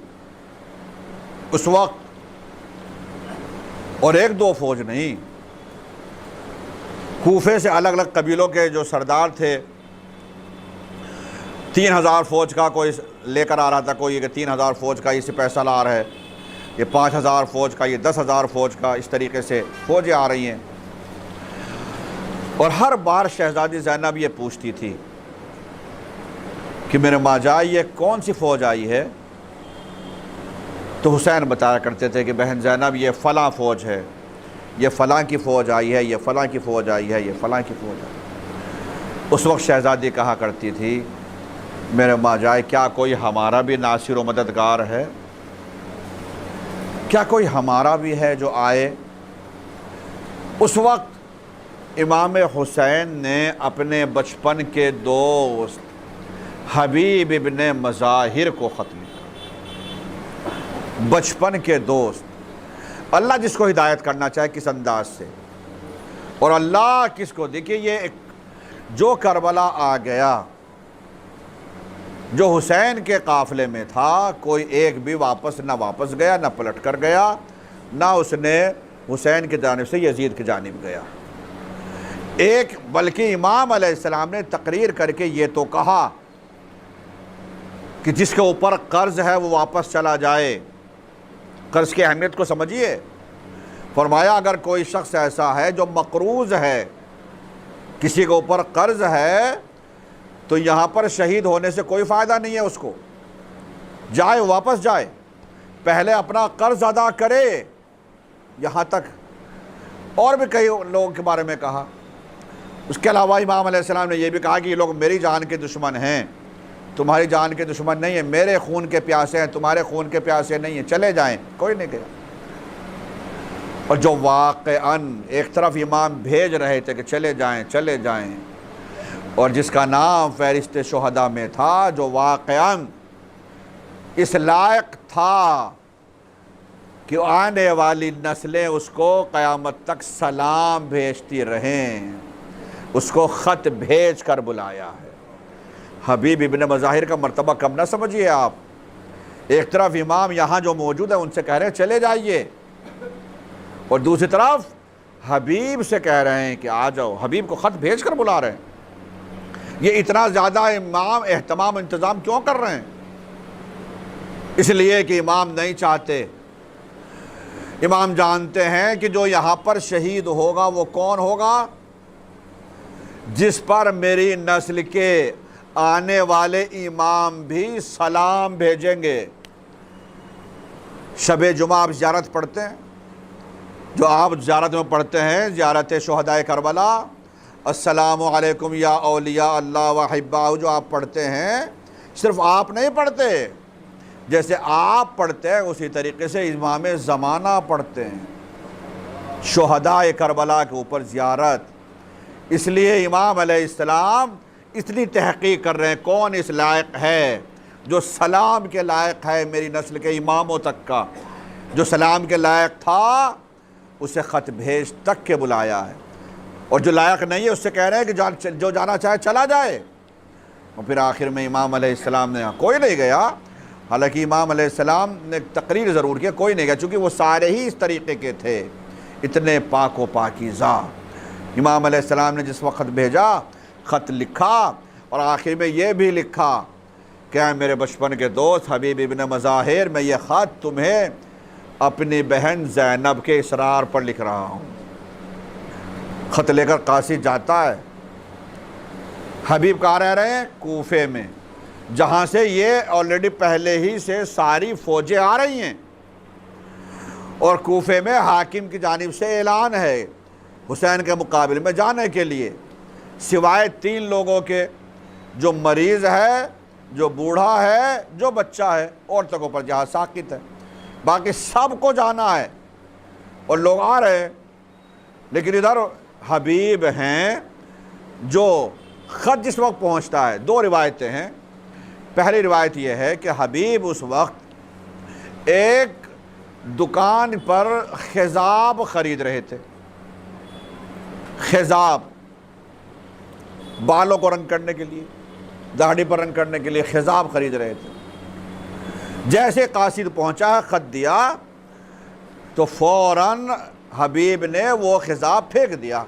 اس وقت، اور 1-2 فوج نہیں، کوفے سے الگ الگ قبیلوں کے جو سردار تھے، 3000 فوج کا کوئی لے کر آ رہا تھا، کوئی کہ 3000 فوج کا یہ سپہ سالار ہے، یہ 5000 فوج کا، یہ 10,000 فوج کا، اس طریقے سے فوجیں آ رہی ہیں۔ اور ہر بار شہزادی زینب یہ پوچھتی تھی کہ میرے ماں جان یہ کون سی فوج آئی ہے؟ تو حسین بتایا کرتے تھے کہ بہن زینب یہ فلاں فوج ہے، یہ فلاں کی فوج آئی ہے، یہ فلاں کی فوج آئی ہے، یہ فلاں کی فوج آئی ہے۔ اس وقت شہزادی کہا کرتی تھی میرے ماں جائے کیا کوئی ہمارا بھی ناصر و مددگار ہے؟ کیا کوئی ہمارا بھی ہے جو آئے؟ اس وقت امام حسین نے اپنے بچپن کے دوست حبیب ابن مظاہر کو خط لکھا۔ بچپن کے دوست، اللہ جس کو ہدایت کرنا چاہے کس انداز سے، اور اللہ کس کو، دیکھیے یہ جو کربلا آ گیا، جو حسین کے قافلے میں تھا، کوئی ایک بھی واپس نہ واپس گیا، نہ پلٹ کر گیا، نہ اس نے حسین کی جانب سے یزید کی جانب گیا ایک، بلکہ امام علیہ السلام نے تقریر کر کے یہ تو کہا کہ جس کے اوپر قرض ہے وہ واپس چلا جائے۔ قرض کی اہمیت کو سمجھیے۔ فرمایا اگر کوئی شخص ایسا ہے جو مقروض ہے، کسی کے اوپر قرض ہے، تو یہاں پر شہید ہونے سے کوئی فائدہ نہیں ہے، اس کو جائے واپس جائے، پہلے اپنا قرض ادا کرے۔ یہاں تک اور بھی کئی لوگوں کے بارے میں کہا۔ اس کے علاوہ امام علیہ السلام نے یہ بھی کہا کہ یہ لوگ میری جان کے دشمن ہیں، تمہاری جان کے دشمن نہیں ہیں، میرے خون کے پیاسے ہیں، تمہارے خون کے پیاسے نہیں ہیں، چلے جائیں۔ کوئی نہیں گیا۔ اور جو واقعاً ایک طرف امام بھیج رہے تھے کہ چلے جائیں چلے جائیں، اور جس کا نام فہرست شہداء میں تھا، جو واقعاً اس لائق تھا کہ آنے والی نسلیں اس کو قیامت تک سلام بھیجتی رہیں، اس کو خط بھیج کر بلایا ہے۔ حبیب ابن مظاہر کا مرتبہ کم نہ سمجھیے آپ۔ ایک طرف امام یہاں جو موجود ہے ان سے کہہ رہے ہیں چلے جائیے، اور دوسری طرف حبیب سے کہہ رہے ہیں کہ آ جاؤ، حبیب کو خط بھیج کر بلا رہے ہیں۔ یہ اتنا زیادہ امام اہتمام انتظام کیوں کر رہے ہیں؟ اس لیے کہ امام نہیں چاہتے، امام جانتے ہیں کہ جو یہاں پر شہید ہوگا وہ کون ہوگا؟ جس پر میری نسل کے آنے والے امام بھی سلام بھیجیں گے۔ شب جمعہ آپ زیارت پڑھتے ہیں، جو آپ زیارت میں پڑھتے ہیں، زیارت شہدائے کربلا، السلام علیکم یا اولیاء اللہ و احباؤ، جو آپ پڑھتے ہیں، صرف آپ نہیں پڑھتے، جیسے آپ پڑھتے ہیں اسی طریقے سے امام زمانہ پڑھتے ہیں۔ شہدائے کربلا کے اوپر زیارت، اس لیے امام علیہ السلام اتنی تحقیق کر رہے ہیں کون اس لائق ہے جو سلام کے لائق ہے، میری نسل کے اماموں تک کا جو سلام کے لائق تھا اسے خط بھیج تک کے بلایا ہے، اور جو لائق نہیں ہے اس سے کہہ رہے ہیں کہ جو جانا چاہے چلا جائے۔ اور پھر آخر میں امام علیہ السلام نے کوئی نہیں گیا، حالانکہ امام علیہ السلام نے تقریر ضرور کیا، کوئی نہیں گیا، چونکہ وہ سارے ہی اس طریقے کے تھے، اتنے پاک و پاکیزہ۔ امام علیہ السلام نے جس وقت خط بھیجا، خط لکھا، اور آخر میں یہ بھی لکھا کہ اے میرے بچپن کے دوست حبیب ابن مظاہر، میں یہ خط تمہیں اپنی بہن زینب کے اصرار پر لکھ رہا ہوں۔ خط لے کر قاصد جاتا ہے۔ حبیب کہاں رہ رہے ہیں؟ کوفے میں، جہاں سے یہ آلریڈی پہلے ہی سے ساری فوجیں آ رہی ہیں، اور کوفے میں حاکم کی جانب سے اعلان ہے حسین کے مقابلے میں جانے کے لیے، سوائے 3 لوگوں کے، جو مریض ہے، جو بوڑھا ہے، جو بچہ ہے، عورتوں کے اوپر جہاز ساقط ہے، باقی سب کو جانا ہے، اور لوگ آ رہے ہیں۔ لیکن ادھر حبیب ہیں، جو خط جس وقت پہنچتا ہے، 2 روایتیں ہیں۔ پہلی روایت یہ ہے کہ حبیب اس وقت ایک دکان پر خضاب خرید رہے تھے۔ خضاب، بالوں کو رنگ کرنے کے لیے، داڑھی پر رنگ کرنے کے لیے خضاب خرید رہے تھے۔ جیسے قاصد پہنچا، خط دیا، تو فوراً حبیب نے وہ خضاب پھینک دیا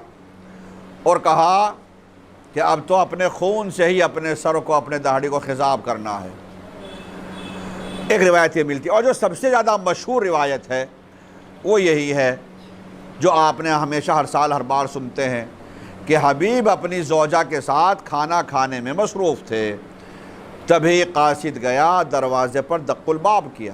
اور کہا کہ اب تو اپنے خون سے ہی اپنے سر کو، اپنے داڑھی کو خضاب کرنا ہے۔ ایک روایت یہ ملتی ہے، اور جو سب سے زیادہ مشہور روایت ہے وہ یہی ہے جو آپ نے ہمیشہ ہر سال ہر بار سنتے ہیں کہ حبیب اپنی زوجہ کے ساتھ کھانا کھانے میں مصروف تھے، تبھی قاصد گیا، دروازے پر دق الباب کیا،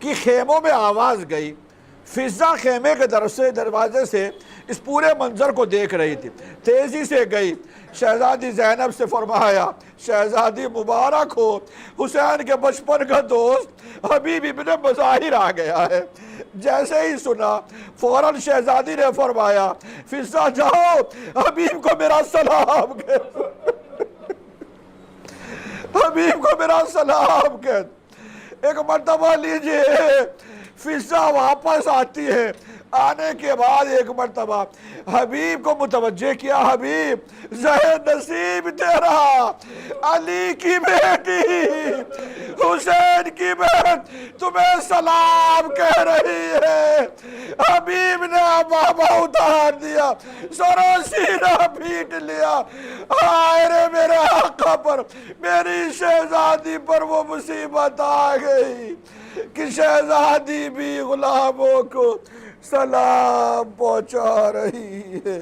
کہ خیموں میں آواز گئی، فضہ خیمے کے دروازے سے اس پورے منظر کو دیکھ رہی تھی، تیزی سے گئی، شہزادی زینب سے فرمایا شہزادی مبارک ہو، حسین کے بچپن کا دوست حبیب ابن مظاہر آ گیا ہے۔ جیسے ہی سنا فوراً شہزادی نے فرمایا فضہ جاؤ حبیب کو میرا سلام کہہ، حبیب کو میرا سلام کہہ۔ ایک مرتبہ لیجئے، فضہ واپس آتی ہے، آنے کے بعد ایک مرتبہ حبیب کو متوجہ کیا، حبیب زہر نصیب تیرا، علی کی بیٹی حسین کی بہن تمہیں سلام کہہ رہی ہے۔ حبیب نے بابا اتار دیا، سرو سینہ پیٹ لیا، آئے رے میرے آقا پر، میری شہزادی پر وہ مصیبت آ گئی کہ شہزادی بھی غلاموں کو سلام پہنچا رہی ہے۔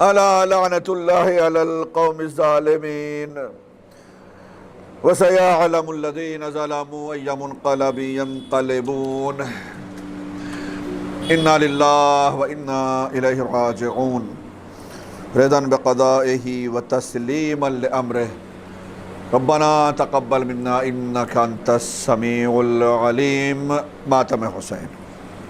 الا لعنت اللہ علی القوم الظالمین وسيعلم الذين ظلموا أي منقلب ينقلبون إنا لله وإنا إليه راجعون رضا بقضائه وتسليما لأمره ربنا تقبل منا إنك أنت السميع العليم ماتم حسین۔